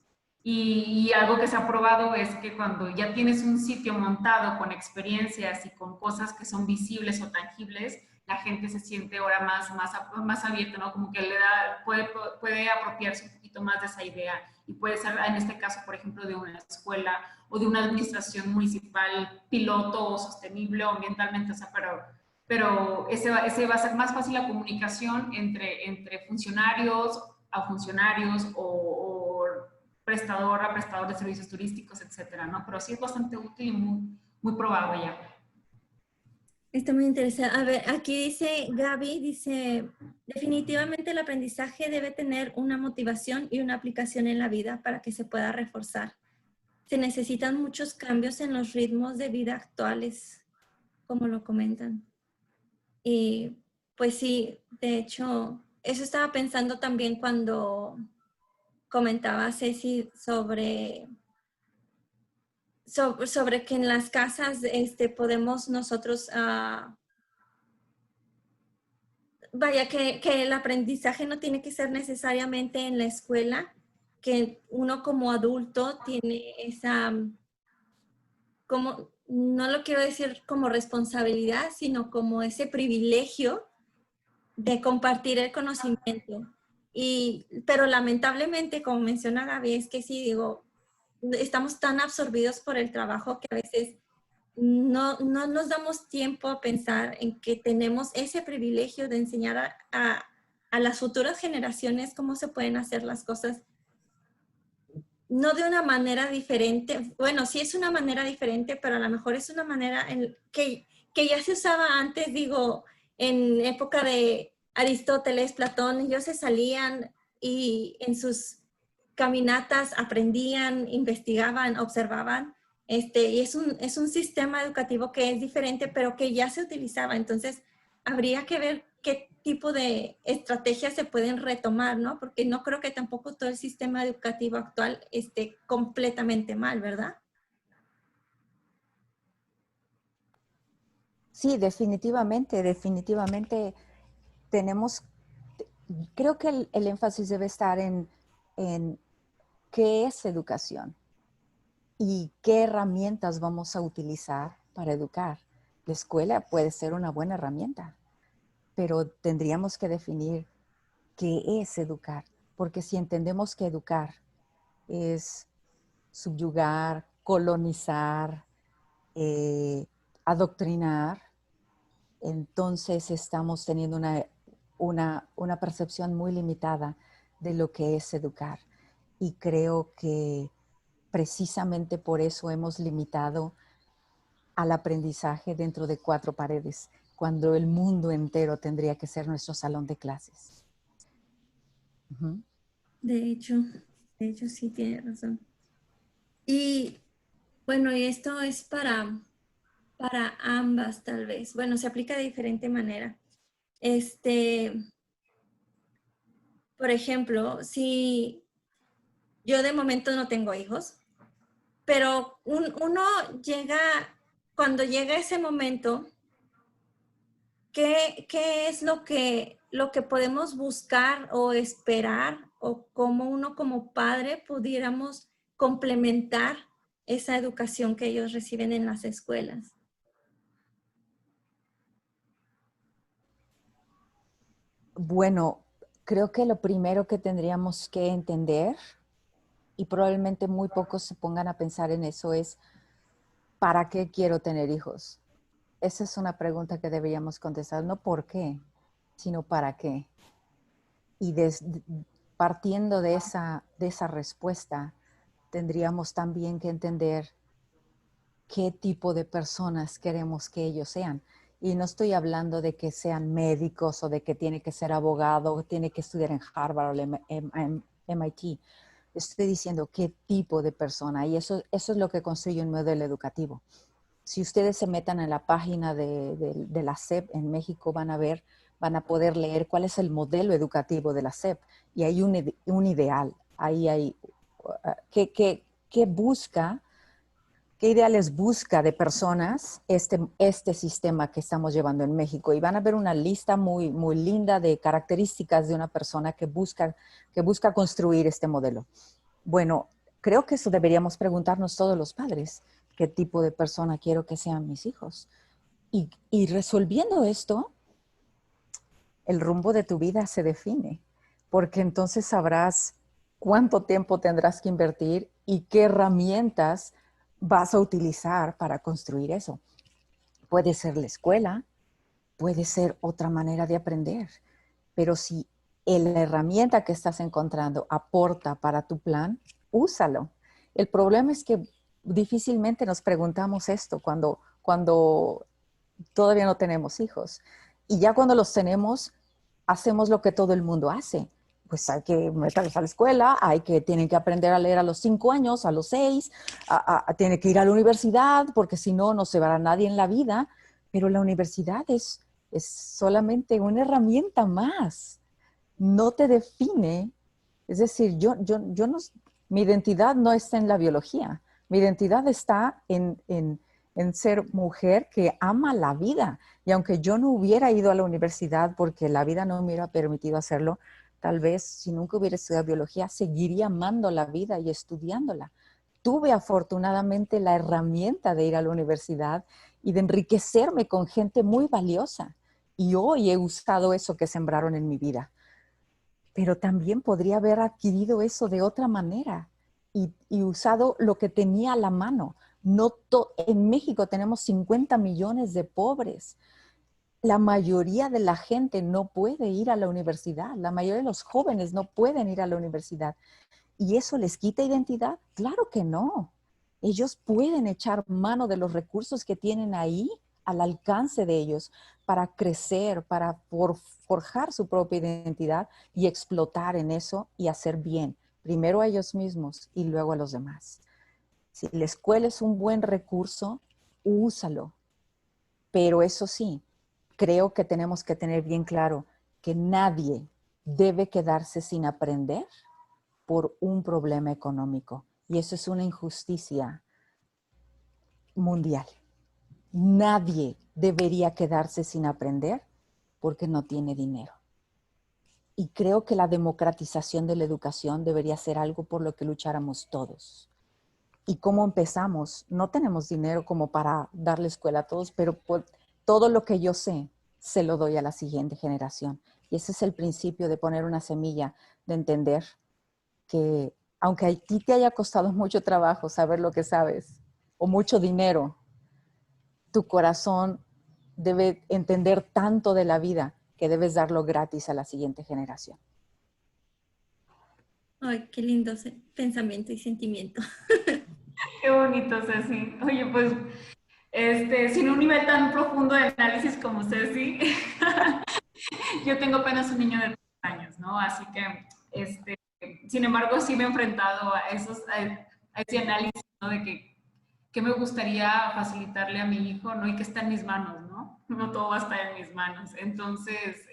Y algo que se ha probado es que cuando ya tienes un sitio montado con experiencias y con cosas que son visibles o tangibles, la gente se siente ahora más abierta, ¿no? Como que puede apropiarse un poquito más de esa idea. Y puede ser, en este caso, por ejemplo, de una escuela o de una administración municipal piloto o sostenible o ambientalmente, o sea, pero ese va a ser más fácil la comunicación entre funcionarios a funcionarios o prestador a prestador de servicios turísticos, etcétera, ¿no? Pero sí es bastante útil y muy probado ya. Está muy interesante. A ver, aquí dice Gaby, dice, definitivamente el aprendizaje debe tener una motivación y una aplicación en la vida para que se pueda reforzar. Se necesitan muchos cambios en los ritmos de vida actuales, como lo comentan. Y pues sí, de hecho, eso estaba pensando también cuando comentaba Ceci sobre que en las casas podemos nosotros, vaya, que el aprendizaje no tiene que ser necesariamente en la escuela, que uno como adulto tiene esa, como, no lo quiero decir como responsabilidad, sino como ese privilegio de compartir el conocimiento. Pero lamentablemente, como menciona Gaby, es que sí, digo, estamos tan absorbidos por el trabajo que a veces no nos damos tiempo a pensar en que tenemos ese privilegio de enseñar a las futuras generaciones cómo se pueden hacer las cosas, no de una manera diferente. Bueno, sí es una manera diferente, pero a lo mejor es una manera que ya se usaba antes, digo, en época de Aristóteles, Platón. Ellos se salían y en sus caminatas aprendían, investigaban, observaban. Y es un sistema educativo que es diferente, pero que ya se utilizaba. Entonces, habría que ver qué tipo de estrategias se pueden retomar, ¿no? Porque no creo que tampoco todo el sistema educativo actual esté completamente mal, ¿verdad? Sí, definitivamente, definitivamente tenemos, creo que el énfasis debe estar en qué es educación y qué herramientas vamos a utilizar para educar. La escuela puede ser una buena herramienta, pero tendríamos que definir qué es educar, porque si entendemos que educar es subyugar, colonizar, adoctrinar, entonces estamos teniendo una percepción muy limitada de lo que es educar. Y creo que precisamente por eso hemos limitado al aprendizaje dentro de 4 paredes, cuando el mundo entero tendría que ser nuestro salón de clases. Uh-huh. De hecho, de hecho sí tiene razón. Y bueno, y esto es para ambas tal vez. Bueno, se aplica de diferente manera. Este, por ejemplo, si yo de momento no tengo hijos, pero uno llega, cuando llega ese momento, ¿qué es lo que podemos buscar o esperar o cómo uno como padre pudiéramos complementar esa educación que ellos reciben en las escuelas? Bueno, creo que lo primero que tendríamos que entender, y probablemente muy pocos se pongan a pensar en eso, es ¿para qué quiero tener hijos? Esa es una pregunta que deberíamos contestar, no por qué, sino para qué. Y partiendo de esa respuesta, tendríamos también que entender qué tipo de personas queremos que ellos sean. Y no estoy hablando de que sean médicos o de que tiene que ser abogado o tiene que estudiar en Harvard o MIT. Estoy diciendo qué tipo de persona, y eso es lo que construye un modelo educativo. Si ustedes se metan en la página de la SEP en México, van a poder leer cuál es el modelo educativo de la SEP. Y hay un ideal. Ahí hay qué ideales busca de personas este sistema que estamos llevando en México. Y van a ver una lista muy, muy linda de características de una persona que busca construir este modelo. Bueno, creo que eso deberíamos preguntarnos todos los padres. ¿Qué tipo de persona quiero que sean mis hijos? Y resolviendo esto, el rumbo de tu vida se define, porque entonces sabrás cuánto tiempo tendrás que invertir y qué herramientas vas a utilizar para construir eso. Puede ser la escuela, puede ser otra manera de aprender, pero si la herramienta que estás encontrando aporta para tu plan, úsalo. El problema es que difícilmente nos preguntamos esto cuando todavía no tenemos hijos. Y ya cuando los tenemos, hacemos lo que todo el mundo hace. Pues hay que meterlos a la escuela, tienen que aprender a leer a los 5 años, a los 6, tienen que ir a la universidad, porque si no, no se va a nadie en la vida. Pero la universidad es solamente una herramienta más. No te define. Es decir, mi identidad no está en la biología. Mi identidad está en ser mujer que ama la vida. Y aunque yo no hubiera ido a la universidad porque la vida no me hubiera permitido hacerlo, tal vez si nunca hubiera estudiado biología, seguiría amando la vida y estudiándola. Tuve afortunadamente la herramienta de ir a la universidad y de enriquecerme con gente muy valiosa. Y hoy he usado eso que sembraron en mi vida. Pero también podría haber adquirido eso de otra manera y usado lo que tenía a la mano. En México tenemos 50 millones de pobres. La mayoría de la gente no puede ir a la universidad. La mayoría de los jóvenes no pueden ir a la universidad. ¿Y eso les quita identidad? Claro que no. Ellos pueden echar mano de los recursos que tienen ahí al alcance de ellos para crecer, para forjar su propia identidad y explotar en eso y hacer bien, primero a ellos mismos y luego a los demás. Si la escuela es un buen recurso, úsalo. Pero eso sí, creo que tenemos que tener bien claro que nadie debe quedarse sin aprender por un problema económico. Y eso es una injusticia mundial. Nadie debería quedarse sin aprender porque no tiene dinero. Y creo que la democratización de la educación debería ser algo por lo que lucháramos todos. ¿Y cómo empezamos? No tenemos dinero como para darle escuela a todos, pero por todo lo que yo sé, se lo doy a la siguiente generación. Y ese es el principio de poner una semilla, de entender que aunque a ti te haya costado mucho trabajo saber lo que sabes, o mucho dinero, tu corazón debe entender tanto de la vida que debes darlo gratis a la siguiente generación. Ay, qué lindo pensamiento y sentimiento. Qué bonito, Ceci. Oye, pues, sin un nivel tan profundo de análisis como Ceci, yo tengo apenas un niño de 3 años, ¿no? Así que, sin embargo, sí me he enfrentado a ese análisis, ¿no? De que me gustaría facilitarle a mi hijo, ¿no? Y que está en mis manos, ¿no? No todo va a estar en mis manos. Entonces,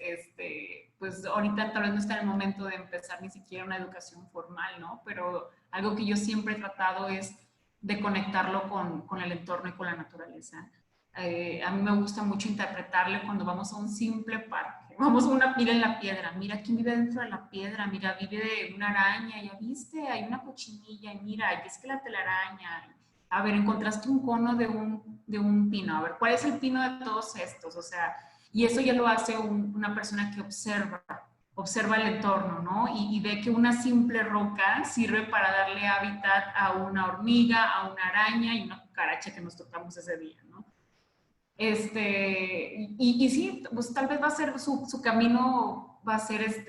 pues ahorita tal vez no está en el momento de empezar ni siquiera una educación formal, ¿no? Pero algo que yo siempre he tratado es de conectarlo con el entorno y con la naturaleza. A mí me gusta mucho interpretarle cuando vamos a un simple parque. Vamos a mira en la piedra, mira quién vive dentro de la piedra, mira, vive una araña, ya viste, hay una cochinilla, y mira, y es que la telaraña. A ver, encontraste un cono de un pino, a ver, ¿cuál es el pino de todos estos? O sea, y eso ya lo hace una persona que observa el entorno, ¿no? Y ve que una simple roca sirve para darle hábitat a una hormiga, a una araña y una cucaracha que nos tocamos ese día, ¿no? Y sí, pues tal vez va a ser su camino, va a ser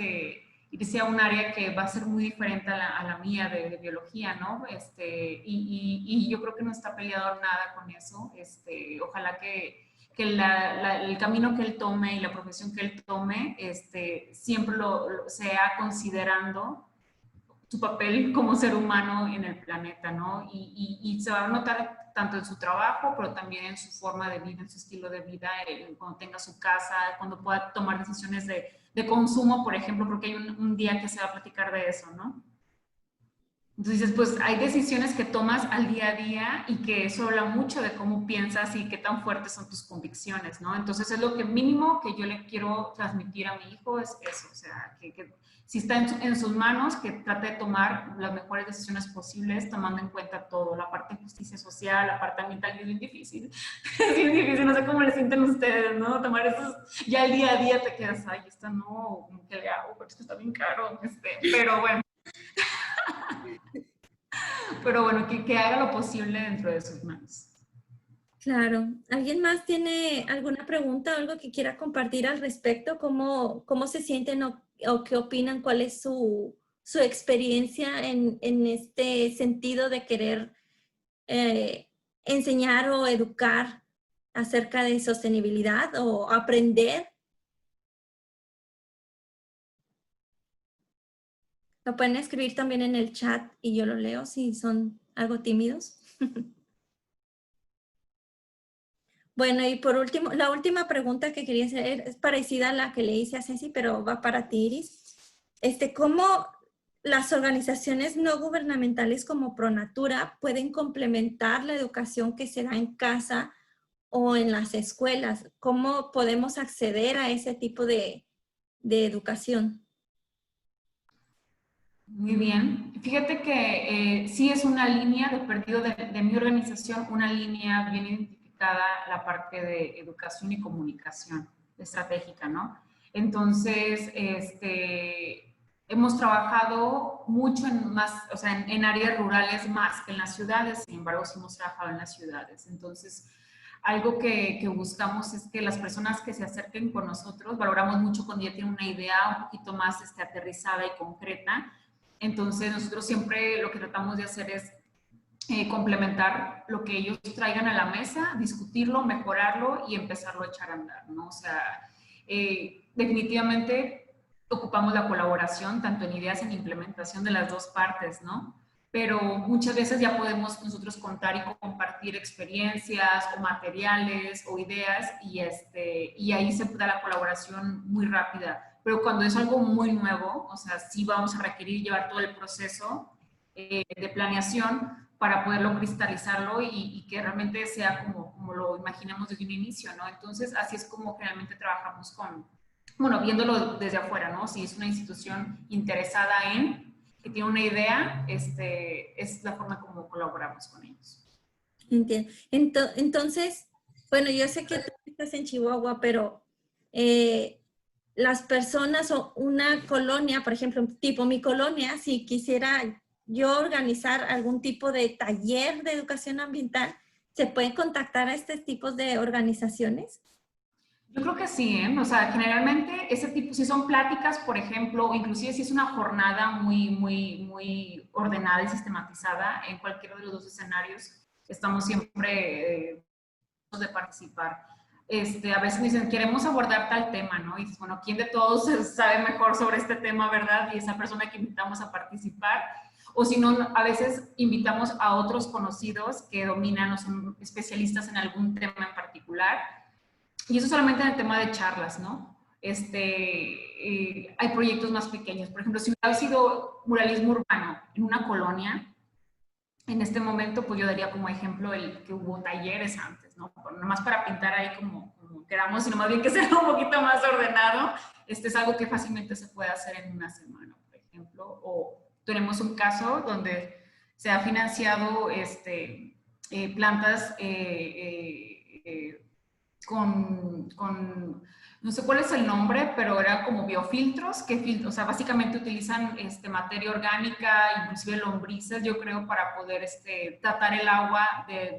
irse a un área que va a ser muy diferente a la mía de biología, ¿no? Y yo creo que no está peleado nada con eso. Ojalá que el camino que él tome y la profesión que él tome, siempre lo sea considerando su papel como ser humano en el planeta, ¿no? Y se va a notar tanto en su trabajo, pero también en su forma de vida, en su estilo de vida, cuando tenga su casa, cuando pueda tomar decisiones de consumo, por ejemplo, porque hay un día que se va a platicar de eso, ¿no? Entonces, pues hay decisiones que tomas al día a día y que eso habla mucho de cómo piensas y qué tan fuertes son tus convicciones, ¿no? Entonces, es lo que mínimo que yo le quiero transmitir a mi hijo es eso, o sea, que si está en sus manos, que trate de tomar las mejores decisiones posibles, tomando en cuenta todo, la parte de justicia social, la parte ambiental, que es bien difícil, es bien difícil, no sé cómo le sienten ustedes, ¿no? Tomar esos, ya el día a día te quedas, ay, esta no, ¿qué le hago? Pero es que está bien caro, pero bueno. Pero bueno, que haga lo posible dentro de sus manos. Claro. ¿Alguien más tiene alguna pregunta o algo que quiera compartir al respecto? ¿Cómo se sienten o qué opinan? ¿Cuál es su experiencia en este sentido de querer enseñar o educar acerca de sostenibilidad o aprender? Lo pueden escribir también en el chat y yo lo leo si son algo tímidos. Bueno, y por último, la última pregunta que quería hacer es parecida a la que le hice a Ceci, pero va para ti, Iris. ¿Cómo las organizaciones no gubernamentales como Pronatura pueden complementar la educación que se da en casa o en las escuelas? ¿Cómo podemos acceder a ese tipo de educación? Muy bien. Fíjate que sí es una línea de perdido de mi organización, una línea bien identificada, la parte de educación y comunicación estratégica, ¿no? Entonces, hemos trabajado mucho en más, o sea, en áreas rurales más que en las ciudades, sin embargo, sí hemos trabajado en las ciudades. Entonces, algo que buscamos es que las personas que se acerquen con nosotros, valoramos mucho cuando ya tienen una idea un poquito más aterrizada y concreta. Entonces, nosotros siempre lo que tratamos de hacer es complementar lo que ellos traigan a la mesa, discutirlo, mejorarlo y empezarlo a echar a andar, ¿no? O sea, definitivamente ocupamos la colaboración, tanto en ideas en implementación de las dos partes, ¿no? Pero muchas veces ya podemos nosotros contar y compartir experiencias o materiales o ideas y ahí se da la colaboración muy rápida. Pero cuando es algo muy nuevo, o sea, sí vamos a requerir llevar todo el proceso de planeación para poderlo cristalizarlo y que realmente sea como lo imaginamos desde un inicio, ¿no? Entonces, así es como realmente trabajamos bueno, viéndolo desde afuera, ¿no? Si es una institución interesada en, que tiene una idea, es la forma como colaboramos con ellos. Entiendo. Entonces, bueno, yo sé que tú estás en Chihuahua, pero las personas o una colonia, por ejemplo, tipo mi colonia, si quisiera yo organizar algún tipo de taller de educación ambiental, ¿se pueden contactar a estos tipos de organizaciones? Yo creo que sí, ¿eh? O sea, generalmente ese tipo, si son pláticas, por ejemplo, o inclusive si es una jornada muy ordenada y sistematizada en cualquiera de los dos escenarios, estamos siempre de participar. A veces me dicen, queremos abordar tal tema, ¿no? Y dices, bueno, ¿quién de todos sabe mejor sobre este tema, verdad? Y esa persona que invitamos a participar. O si no, a veces invitamos a otros conocidos que dominan o son especialistas en algún tema en particular. Y eso solamente en el tema de charlas, ¿no? Hay proyectos más pequeños. Por ejemplo, si hubiera sido muralismo urbano en una colonia, en este momento, pues yo daría como ejemplo el que hubo talleres antes, ¿no? Nomás para pintar ahí como queramos, sino más bien que sea un poquito más ordenado. Es algo que fácilmente se puede hacer en una semana, por ejemplo. O tenemos un caso donde se ha financiado plantas no sé cuál es el nombre, pero era como biofiltros, o sea, básicamente utilizan materia orgánica, inclusive lombrices, yo creo, para poder tratar el agua de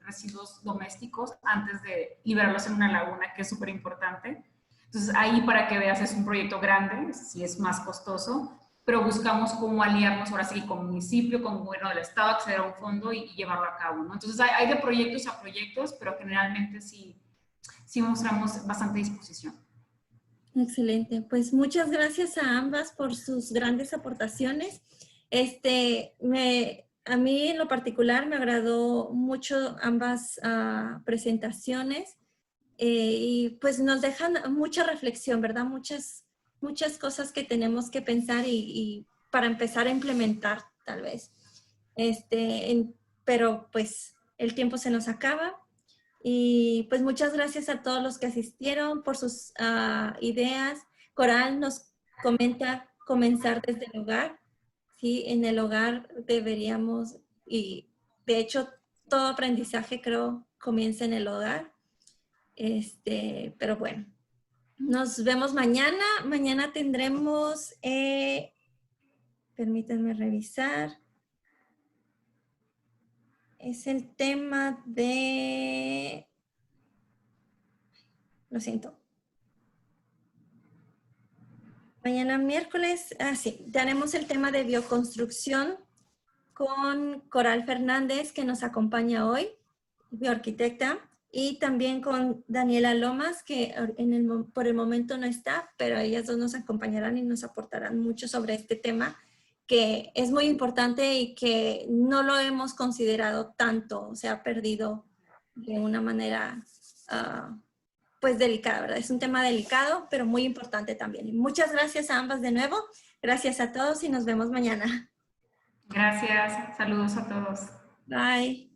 residuos domésticos antes de liberarlos en una laguna, que es súper importante. Entonces, ahí para que veas, es un proyecto grande, sí es más costoso, pero buscamos cómo aliarnos ahora sí con el municipio, con el gobierno del estado, acceder a un fondo y llevarlo a cabo, ¿no? Entonces, hay de proyectos a proyectos, pero generalmente sí mostramos bastante disposición. Excelente. Pues muchas gracias a ambas por sus grandes aportaciones. A mí en lo particular me agradó mucho ambas presentaciones y pues nos dejan mucha reflexión, ¿verdad? Muchas cosas que tenemos que pensar y para empezar a implementar tal vez. Pero pues el tiempo se nos acaba. Y pues muchas gracias a todos los que asistieron por sus ideas. Coral nos comenta comenzar desde el hogar. Sí, en el hogar deberíamos, y de hecho todo aprendizaje creo comienza en el hogar. Pero bueno, nos vemos mañana. Mañana tendremos, permítanme revisar. Es el tema de... Lo siento. Mañana miércoles, sí, tenemos el tema de bioconstrucción con Coral Fernández, que nos acompaña hoy, bioarquitecta, y también con Daniela Lomas, que por el momento no está, pero ellas dos nos acompañarán y nos aportarán mucho sobre este tema, que es muy importante y que no lo hemos considerado tanto, se ha perdido de una manera pues delicada, ¿verdad? Es un tema delicado, pero muy importante también. Muchas gracias a ambas de nuevo. Gracias a todos y nos vemos mañana. Gracias. Saludos a todos. Bye.